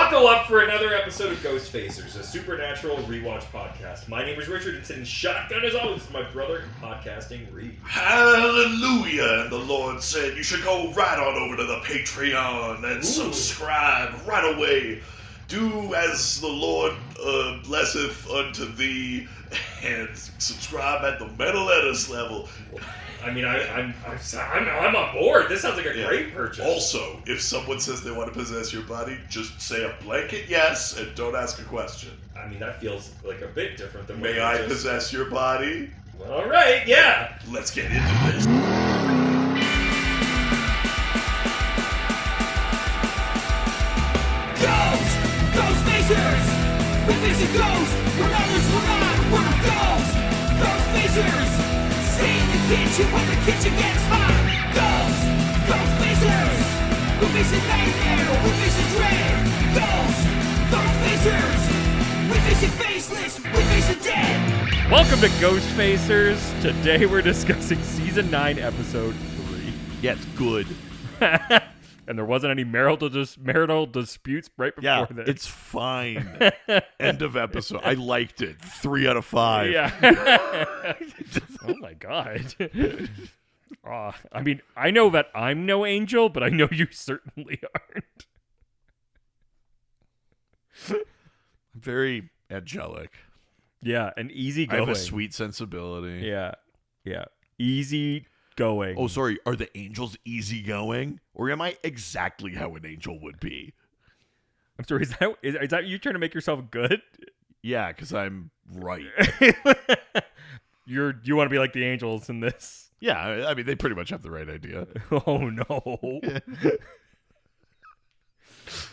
Buckle up for another episode of Ghost Facers, a supernatural rewatch podcast. My name is Richard, and sitting shotgun as always is my brother in podcasting, Reed. Hallelujah! And the Lord said you should go right on over to the Patreon and subscribe right away. Do as the Lord blesseth unto thee, and subscribe at the metal lettuce level. I mean, I'm on board. This sounds like a great purchase. Also, if someone says they want to possess your body, just say a blanket yes and don't ask a question. I mean, that feels like a bit different than May I possess your body? Well, all right, yeah. Let's get into this. Ghost Facers! We face a ghost, when others will not, we're ghosts! Ghost Facers! Stay in the kitchen when the kitchen gets hot! Ghost Facers! We face a nightmare, we face a dread! Ghost Facers! We face a faceless, we face a dead! Welcome to Ghost Facers. Today we're discussing Season 9, Episode 3. Yeah, it's good. And there wasn't any marital disputes right before this. It's fine. End of episode. I liked it. 3 out of 5. Yeah. Oh my god. I mean, I know that I'm no angel, but I know you certainly aren't. I'm very angelic. Yeah, and easygoing. I have a sweet sensibility. Yeah. Easy going. Oh, sorry. Are the angels easygoing? Or am I exactly how an angel would be? I'm sorry, is that you trying to make yourself good? Yeah, because I'm right. You want to be like the angels in this. Yeah, I mean, they pretty much have the right idea. Oh, no.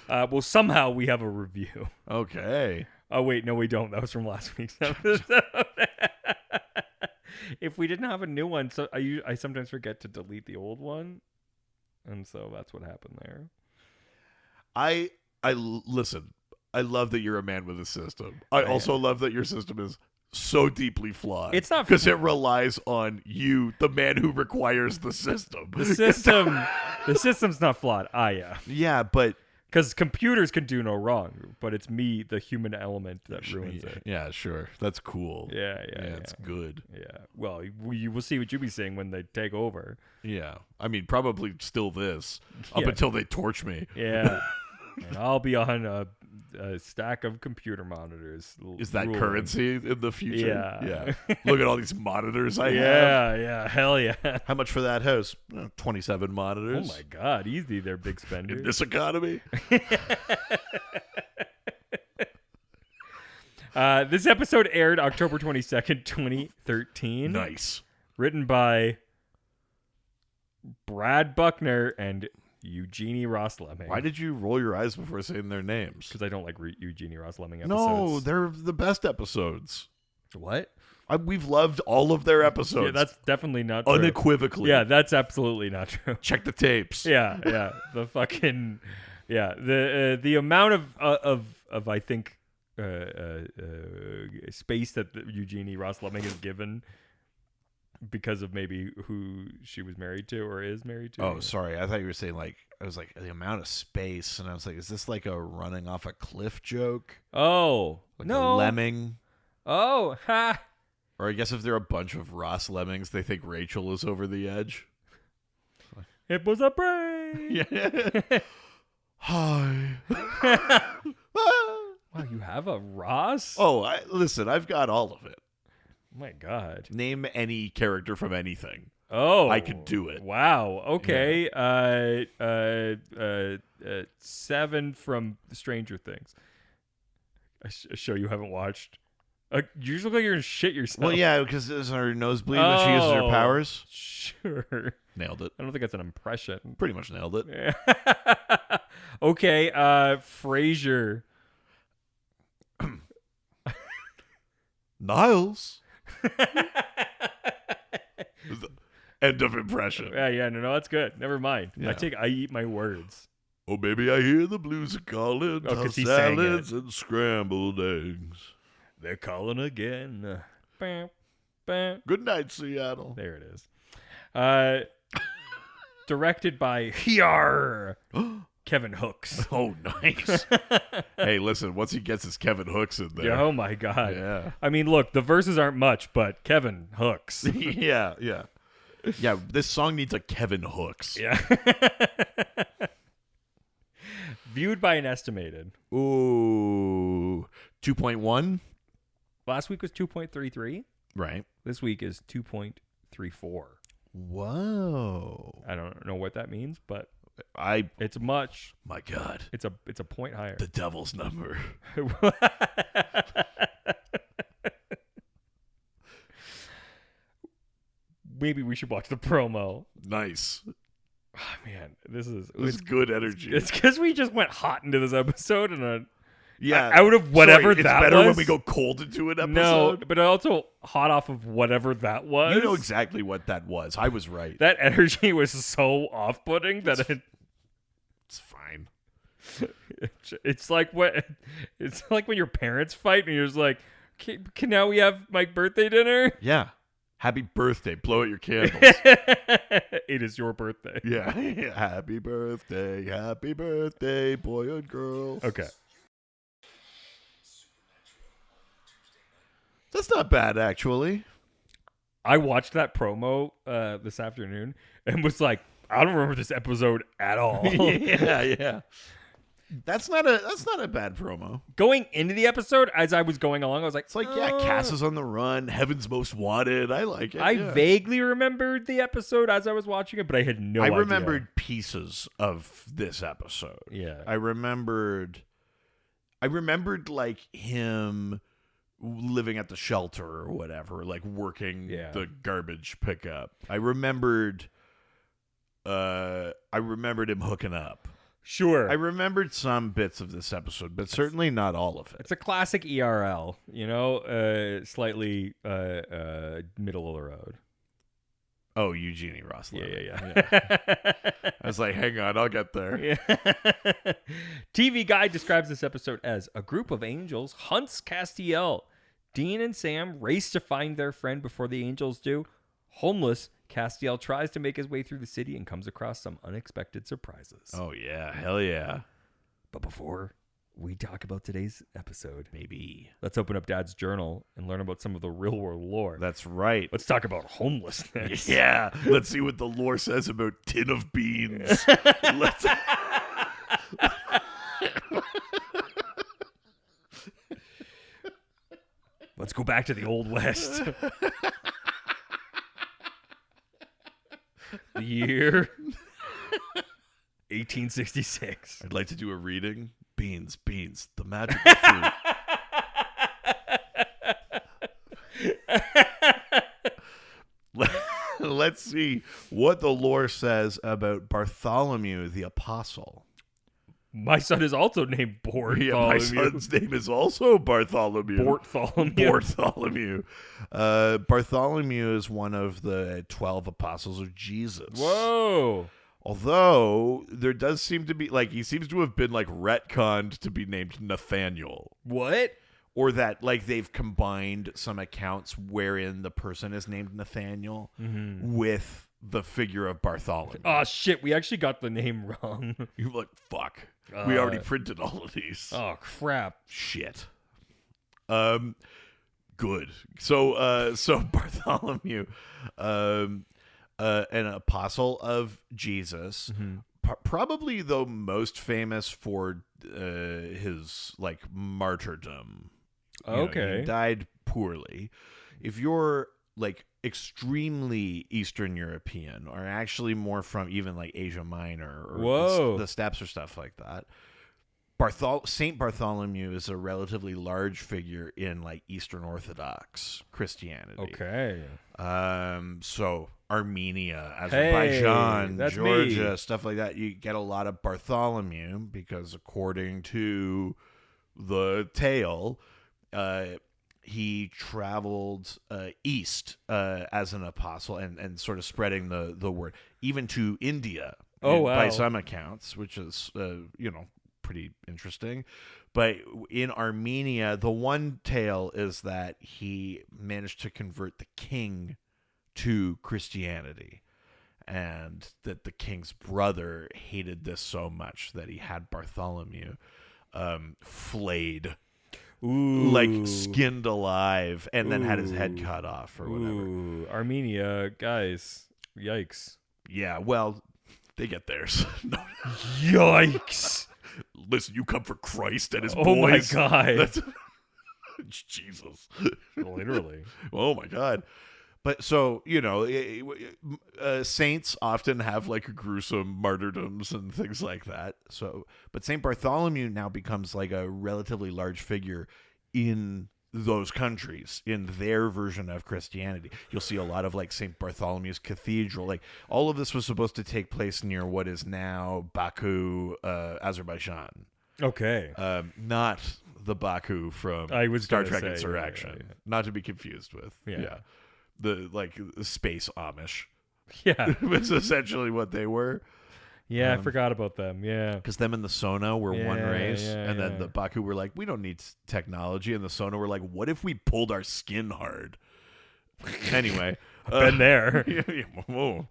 Well, somehow we have a review. Okay. Oh, wait, no, we don't. That was from last week's episode. If we didn't have a new one, so I sometimes forget to delete the old one. And so that's what happened there. I listen, I love that you're a man with a system. I also love that your system is so deeply flawed. It's not because it relies on you, the man who requires the system. The system's not flawed. Yeah, but because computers can do no wrong, but it's me, the human element, that ruins it. Yeah, sure. That's cool. Yeah. It's good. Yeah. Well, you will see what you'll be saying when they take over. Yeah. I mean, probably still this up until they torch me. Yeah. And I'll be on a stack of computer monitors. Is that currency in the future? Yeah. Look at all these monitors I have. Yeah. Hell yeah. How much for that house? 27 monitors. Oh my God. Easy there, big spender. In this economy? This episode aired October 22nd, 2013. Nice. Written by Brad Buckner and Eugenie Ross Lemming. Why did you roll your eyes before saying their names? Because I don't like Eugenie Ross Lemming episodes. No, they're the best episodes. What? We've loved all of their episodes. Yeah, that's definitely not true. Unequivocally. Yeah, that's absolutely not true. Check the tapes. Yeah. The fucking the amount of I think space that Eugenie Ross Lemming is given because of maybe who she was married to or is married to. Oh, sorry. I thought you were saying I was like the amount of space, and I was like, is this like a running off a cliff joke? Oh, like no. A lemming? Oh, ha. Or I guess if they're a bunch of Ross Lemmings, they think Rachel is over the edge. It was a break. Yeah. Hi. Wow, you have a Ross? Oh, listen, I've got all of it. Oh my God. Name any character from anything. Oh. I could do it. Wow. Okay. Yeah. 7 from Stranger Things. A show you haven't watched. Usually you're going to shit yourself. Well, yeah, because does her nose bleed when she uses her powers? Sure. Nailed it. I don't think that's an impression. Pretty much nailed it. Yeah. Okay. Frasier. Niles. End of impression. No, that's good. Never mind. Yeah. I eat my words. Oh, baby, I hear the blues are calling. Oh, 'cause he sang salads it. and scrambled eggs. They're calling again. Bam, bam. Good night, Seattle. There it is. Directed by Hyar. Kevin Hooks. Oh, nice. Hey, listen, once he gets his Kevin Hooks in there. Yeah, oh my God. Yeah. I mean, look, the verses aren't much, but Kevin Hooks. Yeah. Yeah, this song needs a Kevin Hooks. Yeah. Viewed by an estimated. Ooh. 2.1? Last week was 2.33. Right. This week is 2.34. Whoa. I don't know what that means, but My it's much. God. It's a point higher. The devil's number. Maybe we should watch the promo. Nice. Oh, man, this is good energy. It's because we just went hot into this episode and Yeah. out of whatever Sorry, that it's better was. when we go cold into an episode. No, but also hot off of whatever that was. You know exactly what that was. I was right. That energy was so off-putting that It's fine. it's like when your parents fight and you're just like, can now we have my birthday dinner? Yeah. Happy birthday. Blow out your candles. It is your birthday. Yeah. Happy birthday, boy and girl. Okay. That's not bad, actually. I watched that promo this afternoon and was like, I don't remember this episode at all. Yeah. That's not a bad promo. Going into the episode, as I was going along, I was like, It's like, yeah, Cass is on the run. Heaven's Most Wanted. I like it. I yeah. vaguely remembered the episode as I was watching it, but I had no idea. I remembered pieces of this episode. Yeah. I remembered like him living at the shelter or whatever, like working the garbage pickup. I remembered him hooking up. Sure. I remembered some bits of this episode, but certainly not all of it. It's a classic ERL, slightly middle of the road. Oh, Eugenie Ross. Yeah. I was like, hang on, I'll get there. Yeah. TV Guide describes this episode as a group of angels hunts Castiel. Dean and Sam race to find their friend before the angels do. Homeless, Castiel tries to make his way through the city and comes across some unexpected surprises. Oh, yeah. Hell yeah. But before we talk about today's episode, Maybe. let's open up Dad's journal and learn about some of the real world lore. That's right. Let's talk about homelessness. Yeah. Let's see what the lore says about tin of beans. Let's... Let's go back to the Old West. The year 1866. I'd like to do a reading. Beans, the magical fruit. Let's see what the lore says about Bartholomew the Apostle. My son is also named Bartholomew. Yeah, my son's name is also Bartholomew. Bartholomew. Bartholomew is one of the 12 apostles of Jesus. Whoa. Although there does seem to be, like, he seems to have been, like, retconned to be named Nathaniel. What? Or that, like, they've combined some accounts wherein the person is named Nathaniel with the figure of Bartholomew. Oh, shit. We actually got the name wrong. You're like, fuck. We already printed all of these. Oh, crap. Shit. Good. So Bartholomew, an apostle of Jesus, probably though most famous for his like martyrdom. You know, Okay. he died poorly. If you're like extremely Eastern European, or actually more from even like Asia Minor or the steppes or stuff like that, Saint Bartholomew is a relatively large figure in like Eastern Orthodox Christianity. Okay. So Armenia, Hey, Azerbaijan, that's Georgia, me. stuff like that, you get a lot of Bartholomew because according to the tale, he traveled east as an apostle and sort of spreading the word, even to India. Oh, wow. By some accounts, which is pretty interesting. But in Armenia, the one tale is that he managed to convert the king to Christianity. and that the king's brother hated this so much that he had Bartholomew flayed, like skinned alive, and then had his head cut off or whatever. Armenia, guys, yikes. Yeah, well, they get theirs. Yikes. Listen, you come for Christ and his Oh my boys. God. Jesus. Literally. Oh my God. But so, saints often have like gruesome martyrdoms and things like that. So, but St. Bartholomew now becomes like a relatively large figure in those countries, in their version of Christianity. You'll see a lot of like St. Bartholomew's Cathedral. Like all of this was supposed to take place near what is now Baku, Azerbaijan. Okay. Not the Baku from Star Trek Insurrection. Yeah. Not to be confused with. Yeah. The space Amish. Yeah. Was essentially what they were. Yeah, I forgot about them. Yeah. Because them and the Sona were one race. And then the Baku were like, we don't need technology. And the Sona were like, what if we pulled our skin hard? Anyway. Been there. Whoa.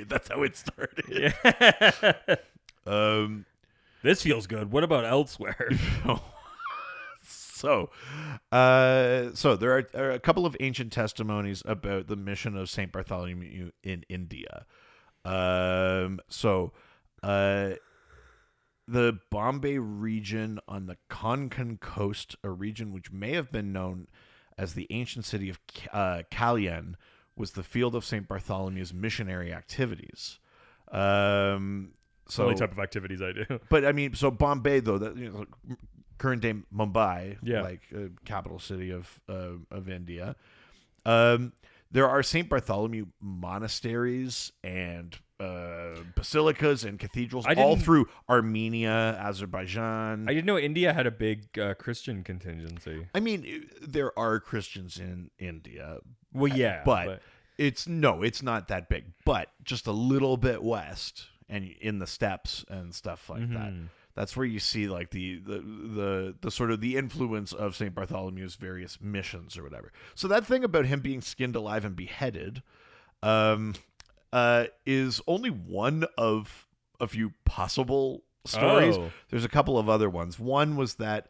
That's how it started. Yeah. This feels good. What about elsewhere? So there are a couple of ancient testimonies about the mission of Saint Bartholomew in India. The Bombay region on the Konkan coast, a region which may have been known as the ancient city of Kalyan, was the field of Saint Bartholomew's missionary activities. So the only type of activities I do. But I mean, so Bombay though, that current day Mumbai, capital city of India. There are St. Bartholomew monasteries and basilicas and cathedrals all through Armenia, Azerbaijan. I didn't know India had a big Christian contingency. I mean, there are Christians in India. Well, yeah, but it's not that big. But just a little bit west and in the steppes and stuff like that. That's where you see like the sort of the influence of St. Bartholomew's various missions or whatever. So that thing about him being skinned alive and beheaded is only one of a few possible stories. Oh. There's a couple of other ones. One was that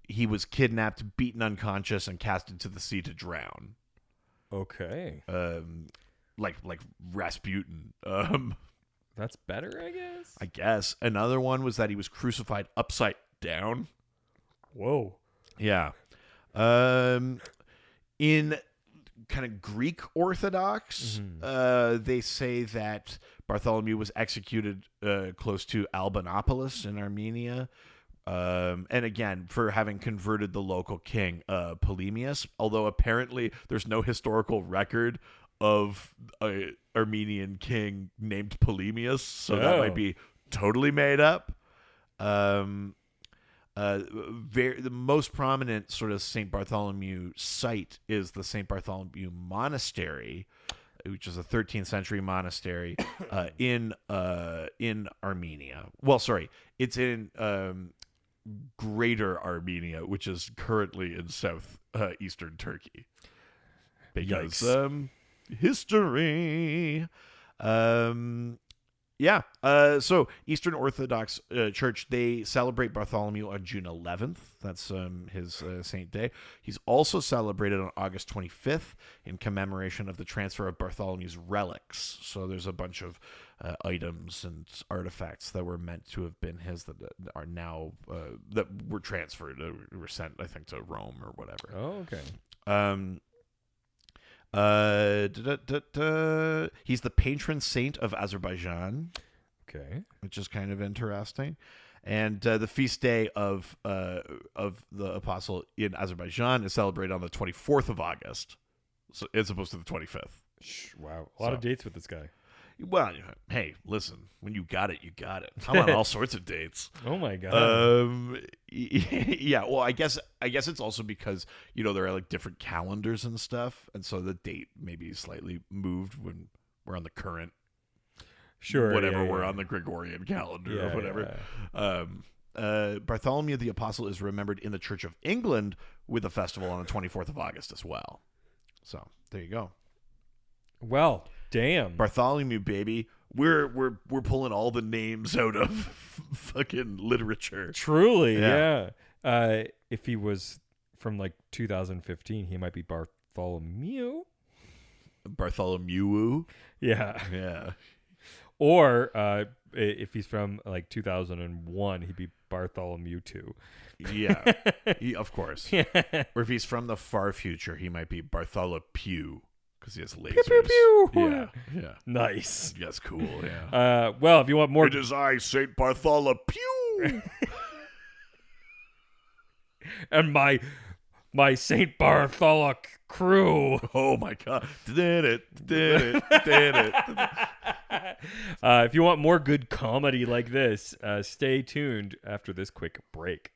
he was kidnapped, beaten unconscious, and cast into the sea to drown. Okay. Like Rasputin. That's better, I guess. Another one was that he was crucified upside down. Whoa. Yeah. In kind of Greek Orthodox, they say that Bartholomew was executed close to Albanopolis in Armenia. And again, for having converted the local king, Polemius, although apparently there's no historical record of a Armenian king named Polemius, so that might be totally made up. The most prominent sort of St. Bartholomew site is the St. Bartholomew Monastery, which is a 13th century monastery in Armenia. Well, sorry, it's in Greater Armenia, which is currently in eastern Turkey. Because history. So Eastern Orthodox Church, they celebrate Bartholomew on June 11th. That's his saint day. He's also celebrated on August 25th in commemoration of the transfer of Bartholomew's relics. So there's a bunch of items and artifacts that were meant to have been his that are now that were transferred, were sent, I think, to Rome or whatever. Oh, okay. He's the patron saint of Azerbaijan. Okay, which is kind of interesting. And the feast day of the apostle in Azerbaijan is celebrated on the 24th of August, so as opposed to the 25th. Wow, a lot of dates with this guy. Well, hey, listen, when you got it, you got it. I'm on all sorts of dates. Oh my God. Yeah, well, I guess it's also because, there are like different calendars and stuff, and so the date maybe slightly moved when we're on the current we're on the Gregorian calendar or whatever. Bartholomew the Apostle is remembered in the Church of England with a festival on the 24th of August as well. So, there you go. Well, Damn. Bartholomew, baby. We're pulling all the names out of fucking literature. Truly, yeah. If he was from like 2015, he might be Bartholomew. Bartholomew. Yeah. Yeah. Or if he's from like 2001, he'd be Bartholomew 2. Yeah. Of course. Yeah. Or if he's from the far future, he might be Bartholomew. Because he has lasers. Pew, pew, pew. Yeah, yeah. Nice. That's cool, yeah. Well, if you want more... It is I, St. Bartholomew. And my St. Bartholomew crew. Oh, my God. Did it. If you want more good comedy like this, stay tuned after this quick break.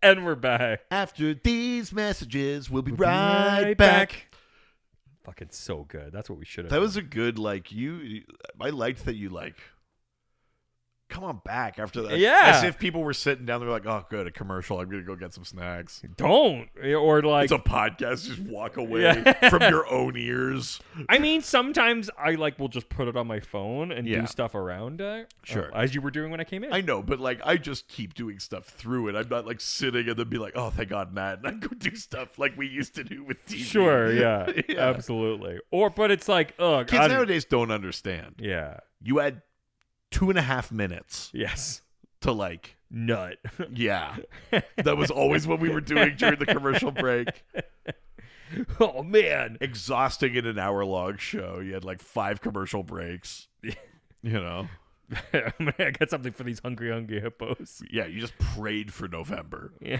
And we're back. After these messages, we'll be right back. Fucking so good. That's what we should have That done. was a good, like, I liked that you, like, come on back after that. Yeah. As if people were sitting down, they're like, oh, good, a commercial. I'm going to go get some snacks. Don't. Or like... It's a podcast. Just walk away Yeah. from your own ears. I mean, sometimes I will just put it on my phone and Yeah. do stuff around it. Sure. As you were doing when I came in. I know, but, like, I just keep doing stuff through it. I'm not, like, sitting and then be like, oh, thank God, Matt. And I go do stuff like we used to do with TV. Sure, yeah. Yeah. Absolutely. But it's like, ugh. Kids nowadays don't understand. Yeah. You had 2.5 minutes Yes. to, like, Nut. yeah. That was always what we were doing during the commercial break. Oh, man. Exhausting in an hour-long show. You had, like, 5 commercial breaks. You know? I got something for these hungry hippos. Yeah, you just prayed for November. Yeah.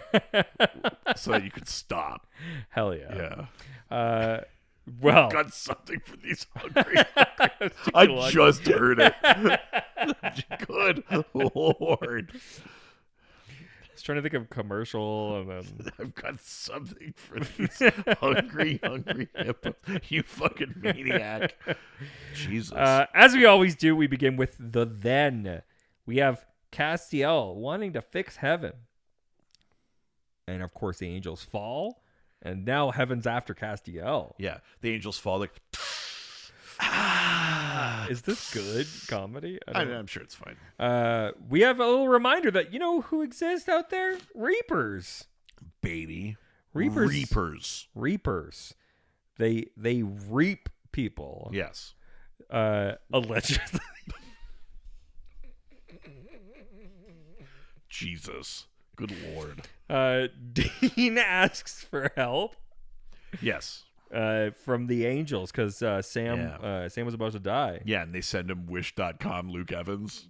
So that you could stop. Hell yeah. Yeah. Well. Got something for these hungry. I just heard it. Good Lord. I was trying to think of commercial and then... I've got something for these hungry hippos. You fucking maniac. Jesus. As we always do, we begin with the then. We have Castiel wanting to fix heaven. And of course the angels fall. And now heaven's after Castiel. Yeah. The angels fall like... Is this good comedy? I'm sure it's fine. We have a little reminder that, you know who exists out there? Reapers. Baby. Reapers. They reap people. Yes. Allegedly. Jesus. Good Lord. Dean asks for help. Yes. From the angels because Sam was about to die. Yeah, and they send him wish.com Luke Evans.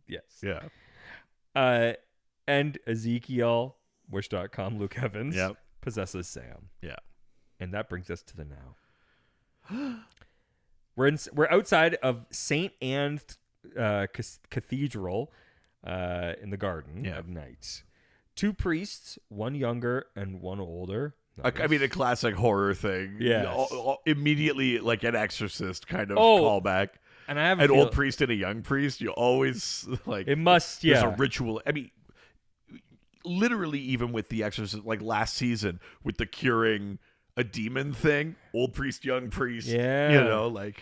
Yes. Yeah. And Ezekiel, wish.com Luke Evans, Yep. possesses Sam. Yeah. And that brings us to the now. We're outside of St. Anne's Cathedral in the Garden of Night. 2 priests, one younger and one older. Nice. I mean, a classic horror thing. Yeah. Immediately, like an Exorcist kind of callback. And I have an old priest and a young priest. You always like it must. There's a ritual. I mean, literally, even with the Exorcist, like last season with the curing a demon thing, old priest, young priest. Yeah. You know, like.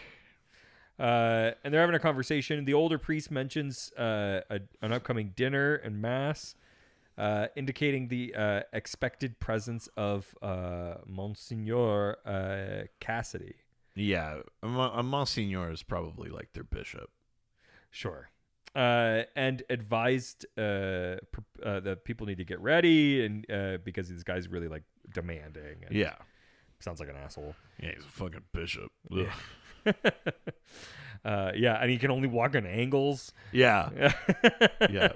And they're having a conversation. The older priest mentions an upcoming dinner and mass. Indicating the expected presence of Monsignor Cassidy. Yeah, a Monsignor is probably like their bishop. Sure. And advised that people need to get ready and because this guy's really like demanding. And sounds like an asshole. Yeah, he's a fucking bishop. Yeah. Yeah, and he can only walk on angles. Yeah. Yeah.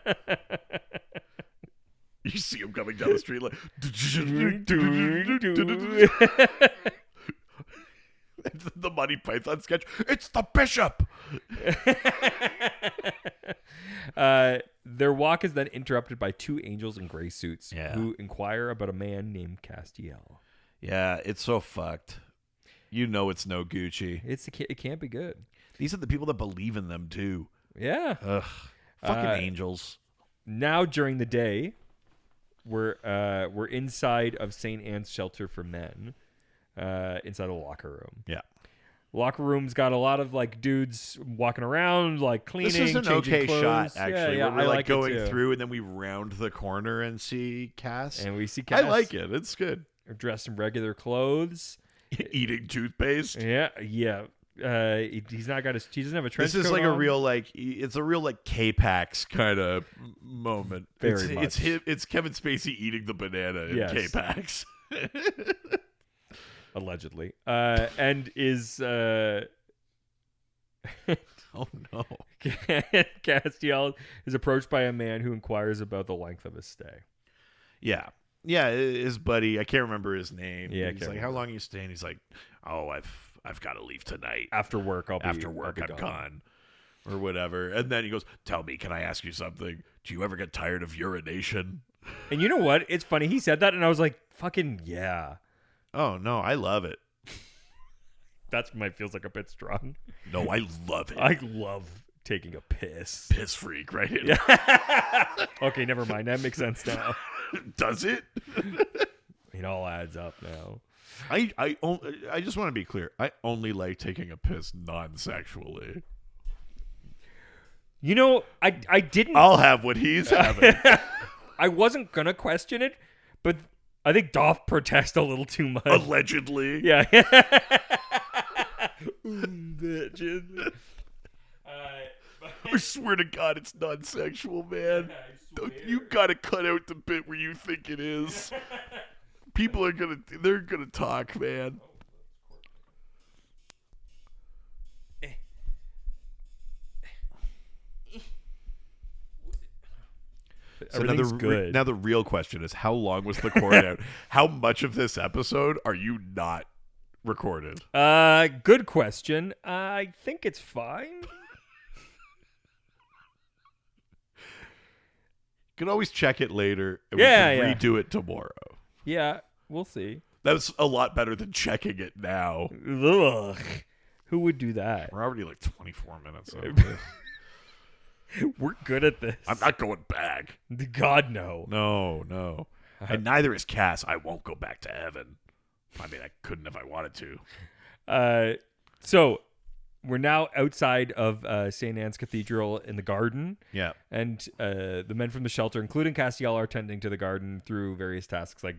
You see him coming down the street like the Monty Python sketch. It's the bishop. Their walk is then interrupted by 2 angels in gray suits who inquire about a man named Castiel. Yeah, it's so fucked. You know it's no Gucci. It can't be good. These are the people that believe in them too. Yeah. Ugh. Fucking angels. Now during the day, we're inside of St. Anne's shelter for men, inside a locker room. Yeah. Locker room's got a lot of like dudes walking around, like cleaning. This is an okay clothes. shot, actually. Yeah, We're I like like going it too. through, and then we round the corner and see Cass. And we see Cass. I like it. It's good. Dressed in regular clothes, Eating toothpaste. Yeah. He's not got his. He doesn't have a trench coat. This is like on. a real it's a real like K-Pax kind of moment. Very much. It's Kevin Spacey eating the banana in Yes. K-Pax. Allegedly, and is Oh no. Castiel is approached by a man who inquires about the length of his stay. Yeah. Yeah, his buddy, I can't remember his name. Yeah, I he's can't like, "How remember. long are you staying?" He's like, "Oh, I've got to leave tonight. After work, I'll I'm gone." Or whatever. And then he goes, "Tell me, can I ask you something? Do you ever get tired of urination?" And you know what? It's funny. He said that, and I was like, "Fucking yeah." Oh, no, I love it. That might feels like a bit strong. No, I love it. I love taking a piss. Piss freak, right? Okay, never mind. That makes sense now. Does it? It all adds up now. I just want to be clear. I only like taking a piss non-sexually. You know, I didn't. I'll have what he's having. I wasn't gonna question it, but I think Doff protest a little too much. Allegedly. Yeah. Bitches. I swear to God, it's non-sexual, man. You gotta cut out the bit where you think it is. People are they're gonna talk, man. So Everything's good. now the real question is, how long was the cord out? How much of this episode are you not recorded? Good question. I think it's fine. You can always check it later, and Yeah, we can yeah. redo it tomorrow. Yeah, we'll see. That's a lot better than checking it now. Ugh. Who would do that? We're already like 24 minutes over. We're good at this. I'm not going back. God, no. No. And neither is Cass. I won't go back to Evan. I mean, I couldn't if I wanted to. So we're now outside of St. Anne's Cathedral in the garden. Yeah. And the men from the shelter, including Castiel, are tending to the garden through various tasks like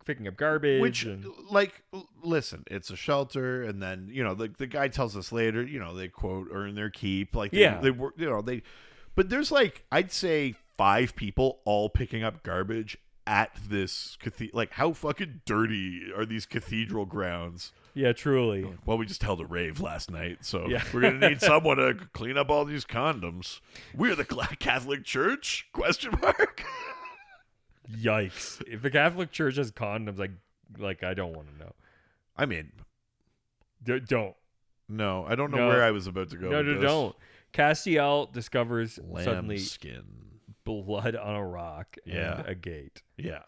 picking up garbage. Which, listen, it's a shelter, and then the guy tells us later, they quote earn their keep, like they work, but there's I'd say 5 people all picking up garbage at this cathedral. Like, how fucking dirty are these cathedral grounds? Yeah, truly. Well, we just held a rave last night, so Yeah. we're gonna need someone to clean up all these condoms. We're the Catholic Church? ? Yikes. If the Catholic Church has condoms, like I don't want to know. I mean, Don't. no, I don't know No. where I was about to go. No, with this. don't. Castiel discovers suddenly Lambskin. blood on a rock Yeah. and a gate, Yeah.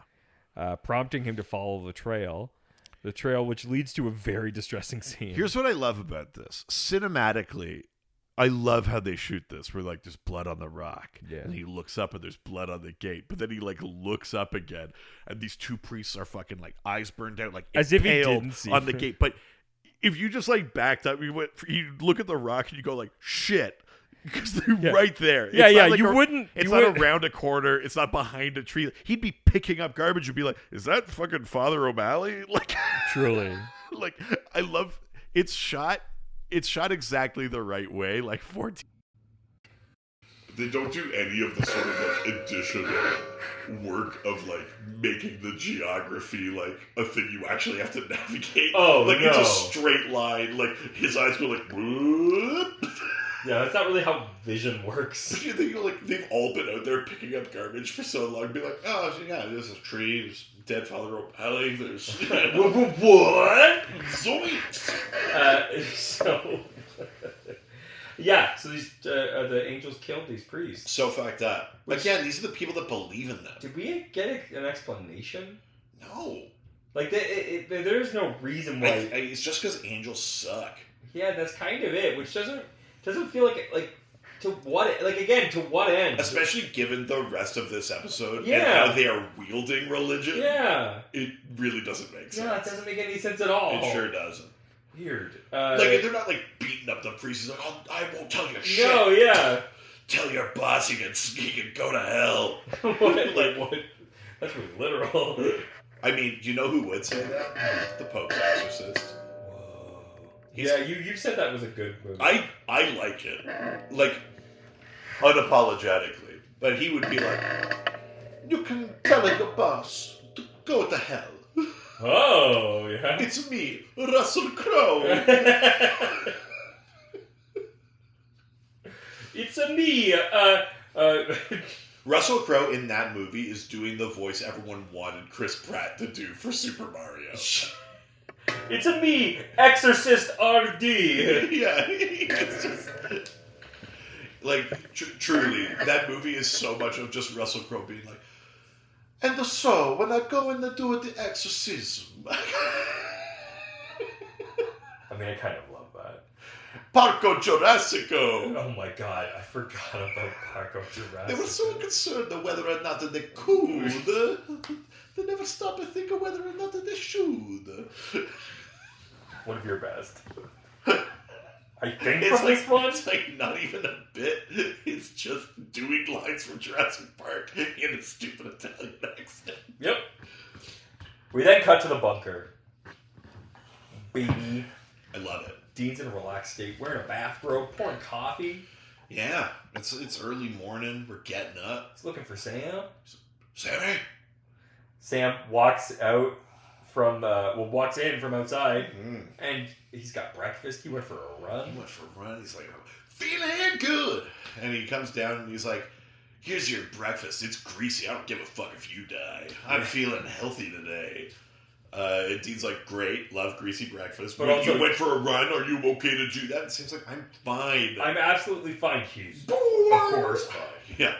prompting him to follow the trail. The trail which leads to a very distressing scene. Here's what I love about this. Cinematically, I love how they shoot this. Where there's blood on the rock, Yeah. and he looks up and there's blood on the gate. But then he looks up again, and these 2 priests are fucking eyes burned out, As if he impaled didn't see on the it. gate. But if you just backed up, you look at the rock and you go shit. Because they're right there. Yeah, It's yeah. not You a- wouldn't. It's you not would- around a corner. It's not behind a tree. He'd be picking up garbage and be like, "Is that fucking Father O'Malley?" Truly. I love it's shot. It's shot exactly the right way. 14. They don't do any of the sort of additional work of making the geography a thing you actually have to navigate. Oh, it's no. a straight line. His eyes go whoop. Yeah, that's not really how vision works. You think they've all been out there picking up garbage for so long, be like, oh yeah, there's a tree, there's dead Father O'Malley, there's What? Zoe. So yeah, so these the angels killed these priests. So fucked up. Again, these are the people that believe in them. Did we get an explanation? No. There's no reason why. It's just because angels suck. Yeah, that's kind of it. Which doesn't feel like To what? Like, again, to what end? Especially given the rest of this episode Yeah. and how they are wielding religion. Yeah. It really doesn't make sense. Yeah, it doesn't make any sense at all. It sure doesn't. Weird. Like, they're not, like, beating up the priest. He's like, oh, I won't tell you shit. No, yeah. Tell your boss he can go to hell. What? Like, what? That's really literal. I mean, you know who would say that? The Pope's exorcist. Whoa. Yeah, you said that was a good movie. I like it. Like, unapologetically. But he would be like, you can tell your boss to go to hell. Oh, yeah. It's me, Russell Crowe. It's a me. Russell Crowe in that movie is doing the voice everyone wanted Chris Pratt to do for Super Mario. It's a me, Exorcist RD. Yeah, it's just... Like, truly, that movie is so much of just Russell Crowe being like, and so, when I go in to do the exorcism... I mean, I kind of love that. Parco Jurassico! Oh my god, I forgot about Parco Jurassic. They were so concerned of whether or not that they could. They never stop to think of whether or not that they should. One of your best. I think It's from like, this one. it's like not even a bit. It's just doing lines from Jurassic Park in a stupid Italian accent. Yep. We then cut to the bunker. Baby. I love it. Dean's in a relaxed state, wearing a bathrobe, pouring coffee. Yeah, it's early morning. We're getting up. He's looking for Sam. Sammy. Sam walks out from walks in from outside, and he's got breakfast. He went for a run. He went for a run. He's like, feeling good. And he comes down and he's like, here's your breakfast. It's greasy. I don't give a fuck if you die. I'm feeling healthy today. And Dean's like, great, love greasy breakfast. But you went for a run. Are you okay to do that? It seems like I'm fine. I'm absolutely fine, Hughes. Of course, fine. Yeah.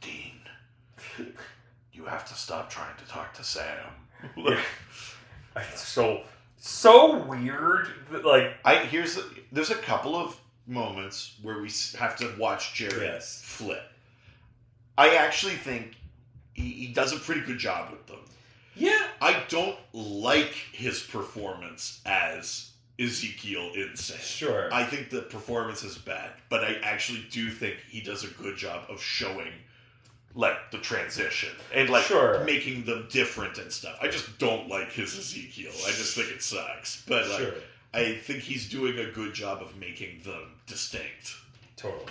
Dean, you have to stop trying to talk to Sam. Yeah. It's so weird. Like, there's a couple of moments where we have to watch Jared flip. I actually think he does a pretty good job with them. Yeah. I don't like his performance as Ezekiel in Sam. Sure. I think the performance is bad, but I actually do think he does a good job of showing, like, the transition and, like, making them different and stuff. I just don't like his Ezekiel. I just think it sucks. But, like, I think he's doing a good job of making them distinct. Totally.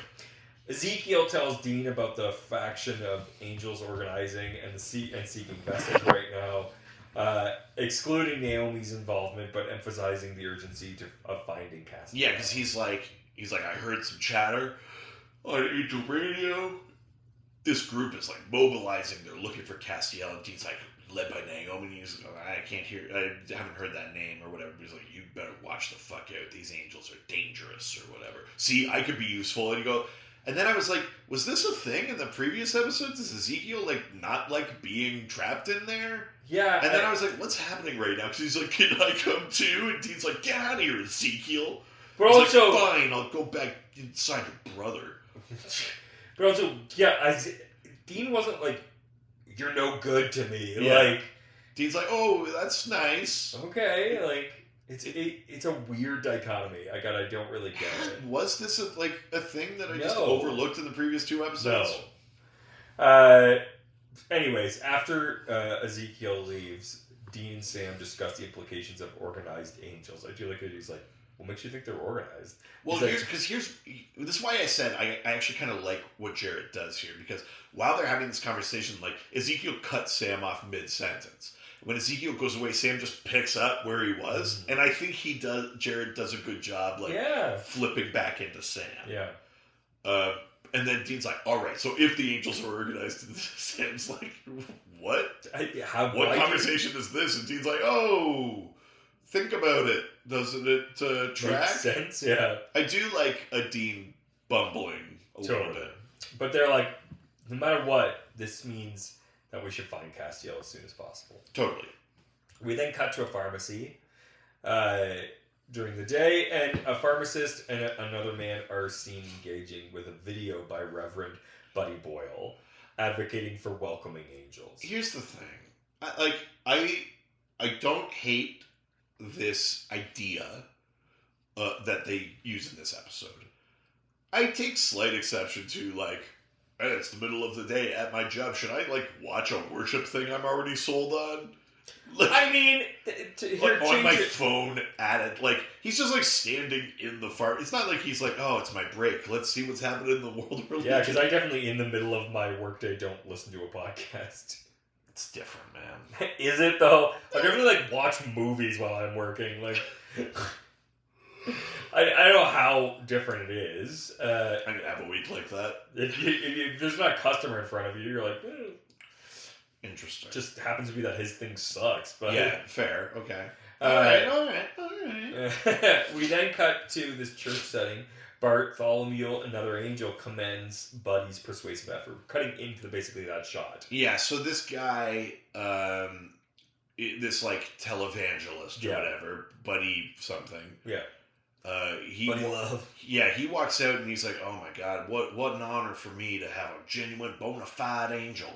Ezekiel tells Dean about the faction of angels organizing and seeking vessels right now, excluding Naomi's involvement, but emphasizing the urgency of finding Castiel. Yeah, because he's like, I heard some chatter on Angel Radio. This group is like mobilizing. They're looking for Castiel, and Dean's like, led by Naomi. And he's like, I haven't heard that name or whatever. But he's like, you better watch the fuck out. These angels are dangerous or whatever. See, I could be useful. And you go. And then I was like, was this a thing in the previous episodes? Is Ezekiel, like, not like being trapped in there? Yeah. And then I was like, what's happening right now? Because he's like, can I come too? And Dean's like, get out of here, Ezekiel. But he's also, like, fine, I'll go back inside your brother. But also, Dean wasn't like, you're no good to me. Yeah. Like, Dean's like, oh, that's nice. Okay, like, it's a weird dichotomy. I don't really get it. Was this a thing that I just overlooked in the previous two episodes? No. Anyways, after Ezekiel leaves, Dean and Sam discuss the implications of organized angels. I do like it. He's like, what makes you think they're organized? Well, this is why I said I actually kind of like what Jared does here, because while they're having this conversation, like, Ezekiel cuts Sam off mid-sentence. When Ezekiel goes away, Sam just picks up where he was, and I think Jared does a good job, flipping back into Sam. Yeah. And then Dean's like, all right, so if the angels are organized, Sam's like, what? What conversation is this? And Dean's like, oh, think about it. Doesn't it track? Makes sense, yeah. I do like a Dean bumbling a little bit. But they're like, no matter what, this means that we should find Castiel as soon as possible. Totally. We then cut to a pharmacy. during the day, and a pharmacist and another man are seen engaging with a video by Reverend Buddy Boyle, advocating for welcoming angels. Here's the thing. I don't hate this idea that they use in this episode. I take slight exception to, like, hey, it's the middle of the day at my job. Should I, like, watch a worship thing I'm already sold on? Like, I mean, like on my phone at it. Like, he's just, like, standing in the farm. It's not like he's like, oh, it's my break. Let's see what's happening in the world of religion. Yeah, because I definitely, in the middle of my workday, don't listen to a podcast. It's different, man. Is it, though? I definitely, like, watch movies while I'm working. Like, I don't know how different it is. I could have a week like that. If there's not a customer in front of you, you're like, Interesting. Just happens to be that his thing sucks. But yeah, fair. Okay. All right. We then cut to this church setting. Bartholomew, another angel, commends Buddy's persuasive effort, cutting into basically that shot. Yeah, so this guy, this like televangelist or whatever, Buddy something. Yeah. Buddy Love. Yeah, he walks out and he's like, "Oh my God, what an honor for me to have a genuine, bona fide angel,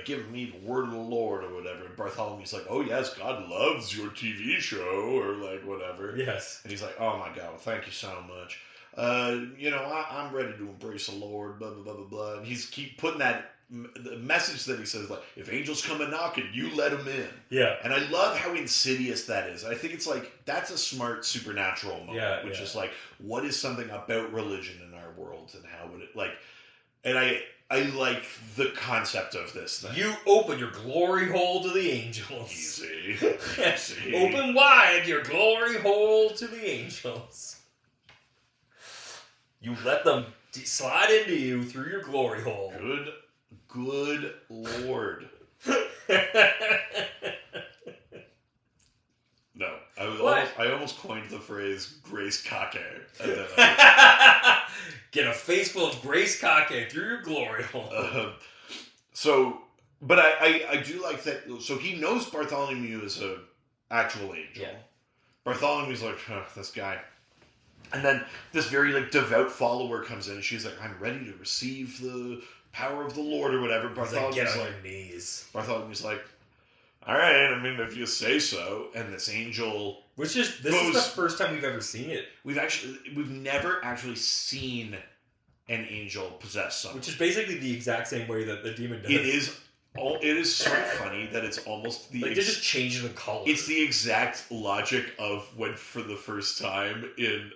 giving me the word of the Lord or whatever." And Bartholomew's like, "Oh yes, God loves your TV show or like whatever." Yes. And he's like, "Oh my God, well, thank you so much. I'm ready to embrace the Lord." Blah blah blah blah blah. And he's keep putting that the message that he says, like, if angels come a knocking, you let them in. Yeah. And I love how insidious that is. I think it's like, that's a smart supernatural moment, which is like, what is something about religion in our world and how would it, like, and I like the concept of this thing. You open your glory hole to the angels. Easy. Easy. Open wide your glory hole to the angels. You let them slide into you through your glory hole. Good Lord. No, I almost coined the phrase Grace Kake. Get a face full of Grace Kake through your glory hole. But I do like that. So he knows Bartholomew is an actual angel. Yeah. Bartholomew's like, this guy. And then this very like devout follower comes in and she's like, I'm ready to receive the power of the Lord or whatever. Bartholomew's get on your knees. Bartholomew's like, all right, I mean, if you say so. And this angel, this is the first time we've ever seen it. We've never actually seen an angel possess someone, which is basically the exact same way that the demon does. It is sort of funny that it's almost the they're just changing the color. It's the exact logic of when, for the first time in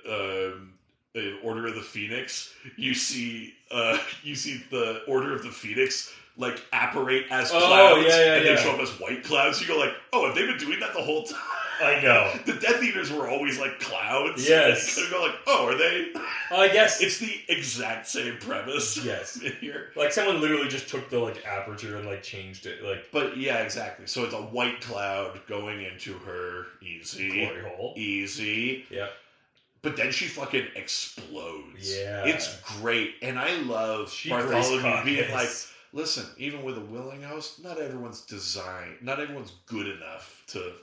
Order of the Phoenix, you see the Order of the Phoenix like apparate as clouds, and they show up as white clouds. You go like, oh, have they been doing that the whole time? I know. The Death Eaters were always like clouds. Yes. And you go like, oh, are they? I guess it's the exact same premise. Yes. In here, like someone literally just took the like aperture and like changed it. Like, but yeah, exactly. So it's a white cloud going into her glory hole. Easy. Yeah. But then she fucking explodes. Yeah. It's great. And I love Bartholomew being like, listen, even with a willing host, not everyone's good enough to...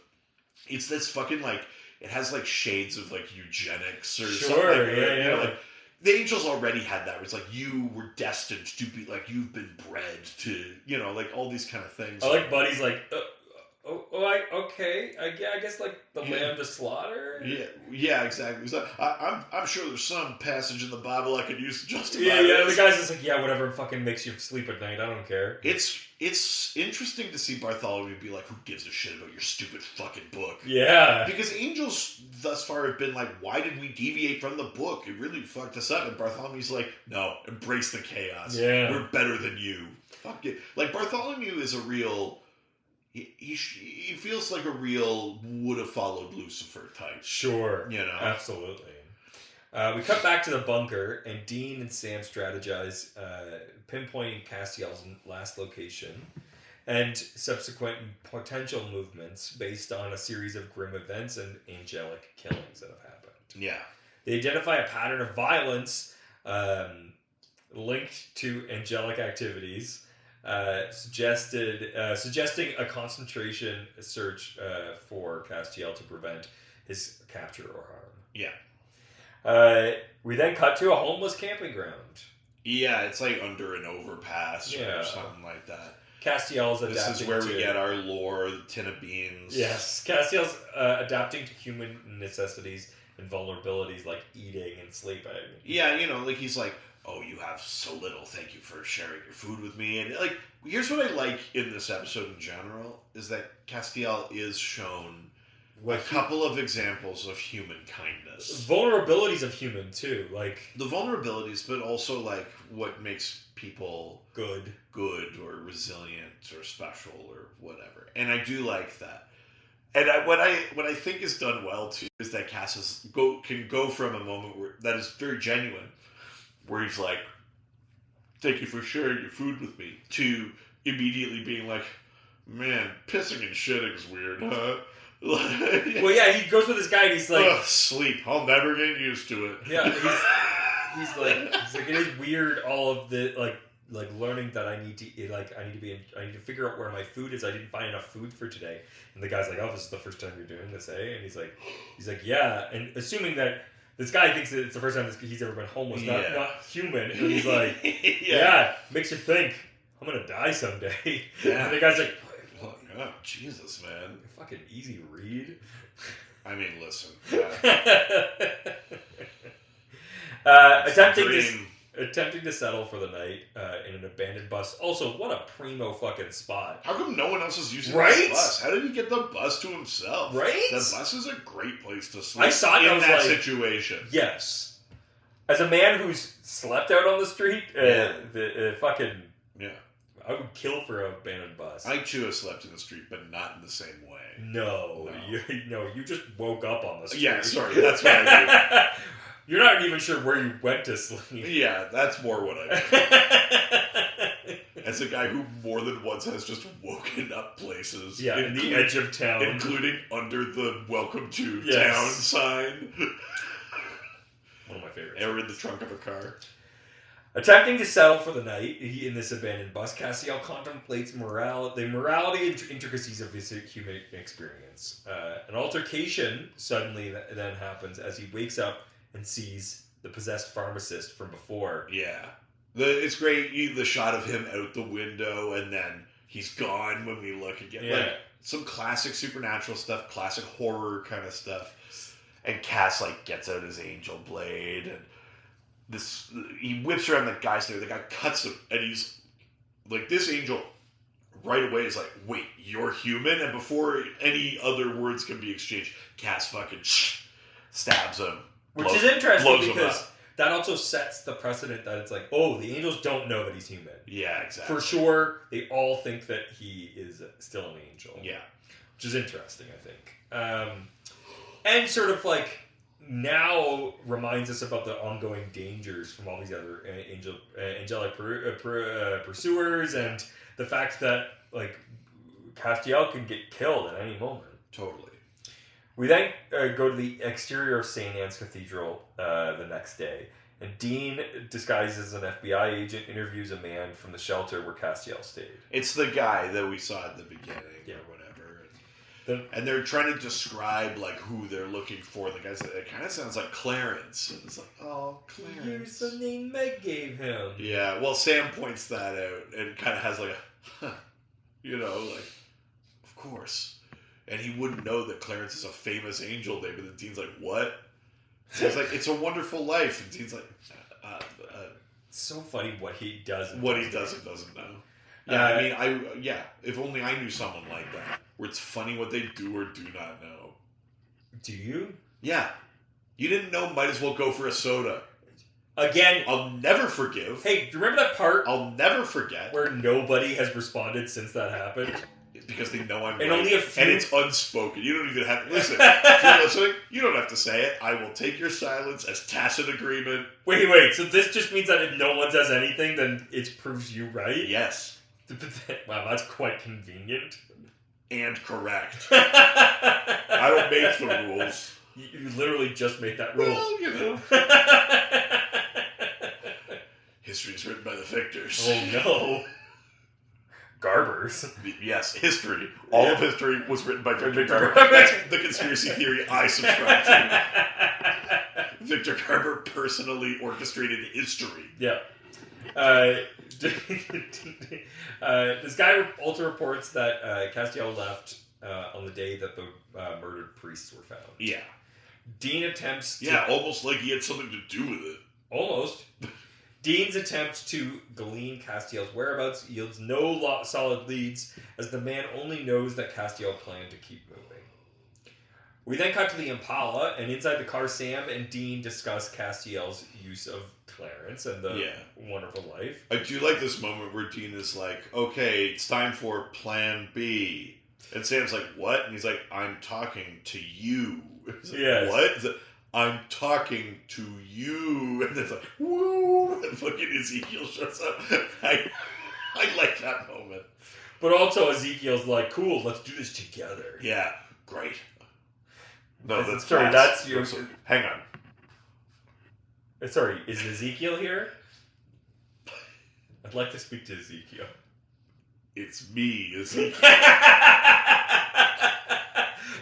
It's this fucking, like, it has, like, shades of, like, eugenics or something. You know, like, the angels already had that, where it's like, you were destined to be, like, you've been bred to, you know, like, all these kind of things. I like Buddy's like... okay. I guess like the lamb to slaughter. Yeah, exactly. So I'm sure there's some passage in the Bible I could use to justify. Yeah. The guy's just like, whatever fucking makes you sleep at night. I don't care. It's interesting to see Bartholomew be like, who gives a shit about your stupid fucking book? Yeah, because angels thus far have been like, why did we deviate from the book? It really fucked us up. And Bartholomew's like, no, embrace the chaos. Yeah, we're better than you. Fuck it. Like Bartholomew is a real. He feels like a real would have followed Lucifer type. Sure. You know? Absolutely. We cut back to the bunker, and Dean and Sam strategize, pinpointing Castiel's last location and subsequent potential movements based on a series of grim events and angelic killings that have happened. Yeah. They identify a pattern of violence linked to angelic activities. Suggesting a concentration search for Castiel to prevent his capture or harm. Yeah. We then cut to a homeless camping ground. Yeah, it's like under an overpass Yeah. or something like that. Castiel's adapting. This is where we get our lore, the tin of beans. Yes, Castiel's adapting to human necessities and vulnerabilities like eating and sleeping. Yeah, like he's like, oh, you have so little. Thank you for sharing your food with me. And like, here's what I like in this episode in general is that Castiel is shown a couple of examples of human kindness, vulnerabilities of human too, like the vulnerabilities, but also like what makes people good or resilient or special or whatever. And I do like that. And what I think is done well too is that Cass can go from a moment that is very genuine, where he's like, "Thank you for sharing your food with me," to immediately being like, "Man, pissing and shitting is weird, huh?" Well, yeah, he goes with this guy and he's like, "Ugh, sleep. I'll never get used to it." Yeah, he's like, it is weird. All of the like learning that I need to figure out where my food is. I didn't find enough food for today. And the guy's like, "Oh, this is the first time you're doing this, eh?" And he's like, "Yeah." And assuming that this guy thinks that it's the first time he's ever been homeless, not human. And he's like, yeah, makes you think I'm gonna die someday. Yeah. And the guy's like, "Oh, Jesus, man. Fucking easy read." I mean, listen. Attempting to settle for the night in an abandoned bus. Also, what a primo fucking spot. How come no one else is using Right? the bus? How did he get the bus to himself? Right? The bus is a great place to sleep. I saw it, in I was that like, situation. Yes. As a man who's slept out on the street, fucking... Yeah. I would kill for an abandoned bus. I too have slept in the street, but not in the same way. No. You just woke up on the street. Yeah, sorry, that's what I do. You're not even sure where you went to sleep. Yeah, that's more what I do. As a guy who more than once has just woken up places. Yeah, in the edge of town. Including under the welcome to Yes. town sign. One of my favorites. Or in the trunk of a car. Attempting to settle for the night in this abandoned bus, Castiel contemplates the morality and intricacies of his human experience. An altercation suddenly then happens as he wakes up and sees the possessed pharmacist from before. Yeah. It's great, the shot of him out the window, and then he's gone when we look again. Yeah. Like, some classic supernatural stuff, classic horror kind of stuff. And Cass, gets out his angel blade, and he whips around the guy's there. The guy cuts him, and he's like, this angel right away is like, wait, you're human? And before any other words can be exchanged, Cass fucking stabs him. Which is interesting because that also sets the precedent that it's like, oh, the angels don't know that he's human. Yeah, exactly. For sure, they all think that he is still an angel. Yeah. Which is interesting, I think. And sort of now reminds us about the ongoing dangers from all these other angelic pursuers, and the fact that Castiel can get killed at any moment. Totally. We then go to the exterior of St. Anne's Cathedral the next day, and Dean, disguised as an FBI agent, interviews a man from the shelter where Castiel stayed. It's the guy that we saw at the beginning or whatever. And they're trying to describe who they're looking for. The guy said it kind of sounds like Clarence. And it's like, oh, Clarence. Here's the name Meg gave him. Yeah, well, Sam points that out and kind of has of course. And he wouldn't know that Clarence is a famous angel name. And then Dean's like, what? So he's like, it's a wonderful life. And Dean's like, It's so funny what he does. What he does and doesn't know. Yeah, if only I knew someone like that. Where it's funny what they do or do not know. Do you? Yeah. You didn't know, might as well go for a soda. Again. I'll never forgive. Hey, do you remember that part? I'll never forget. Where nobody has responded since that happened? Because they know I'm and right. only a few... And it's unspoken. You don't even have to listen. If you're listening, you don't have to say it. I will take your silence as tacit agreement. Wait. So this just means that if no one says anything, then it proves you right? Yes. Wow, that's quite convenient. And correct. I don't make the rules. You literally just made that rule. Well, History's written by the victors. Oh, no. Garbers. Yes, history. All of history was written by Victor Victor Garber. Garber. That's the conspiracy theory I subscribe to. Victor Garber personally orchestrated history. Yeah. This guy also reports that Castiel left on the day that the murdered priests were found. Yeah. Dean attempts to... Yeah, almost like he had something to do with it. Almost. Dean's attempt to glean Castiel's whereabouts yields no solid leads, as the man only knows that Castiel planned to keep moving. We then cut to the Impala, and inside the car, Sam and Dean discuss Castiel's use of Clarence and the wonderful life. I do like this moment where Dean is like, okay, it's time for Plan B. And Sam's like, what? And he's like, I'm talking to you. He's like, what? He's like, I'm talking to you. And it's like, woo! And fucking Ezekiel shows up. I like that moment. But also Ezekiel's like, cool, let's do this together. Yeah, great. No, that's sorry, fast. that's your... Hang on. Sorry, is Ezekiel here? I'd like to speak to Ezekiel. It's me, Ezekiel.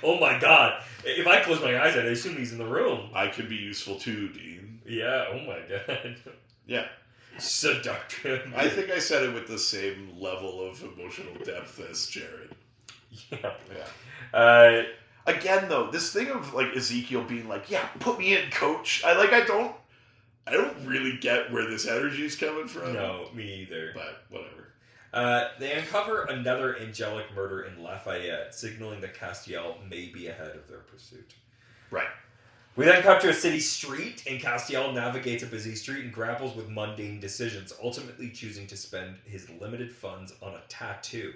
Oh my god. If I close my eyes, I'd assume he's in the room. I could be useful too, Dean. Yeah, oh my god. Yeah. Seductive. I think I said it with the same level of emotional depth as Jared. Yeah. Again, though, this thing of like Ezekiel being like, "Yeah, put me in, coach." I don't really get where this energy is coming from. No, me either. But whatever. They uncover another angelic murder in Lafayette, signaling that Castiel may be ahead of their pursuit. Right. We then cut to a city street, and Castiel navigates a busy street and grapples with mundane decisions, ultimately choosing to spend his limited funds on a tattoo.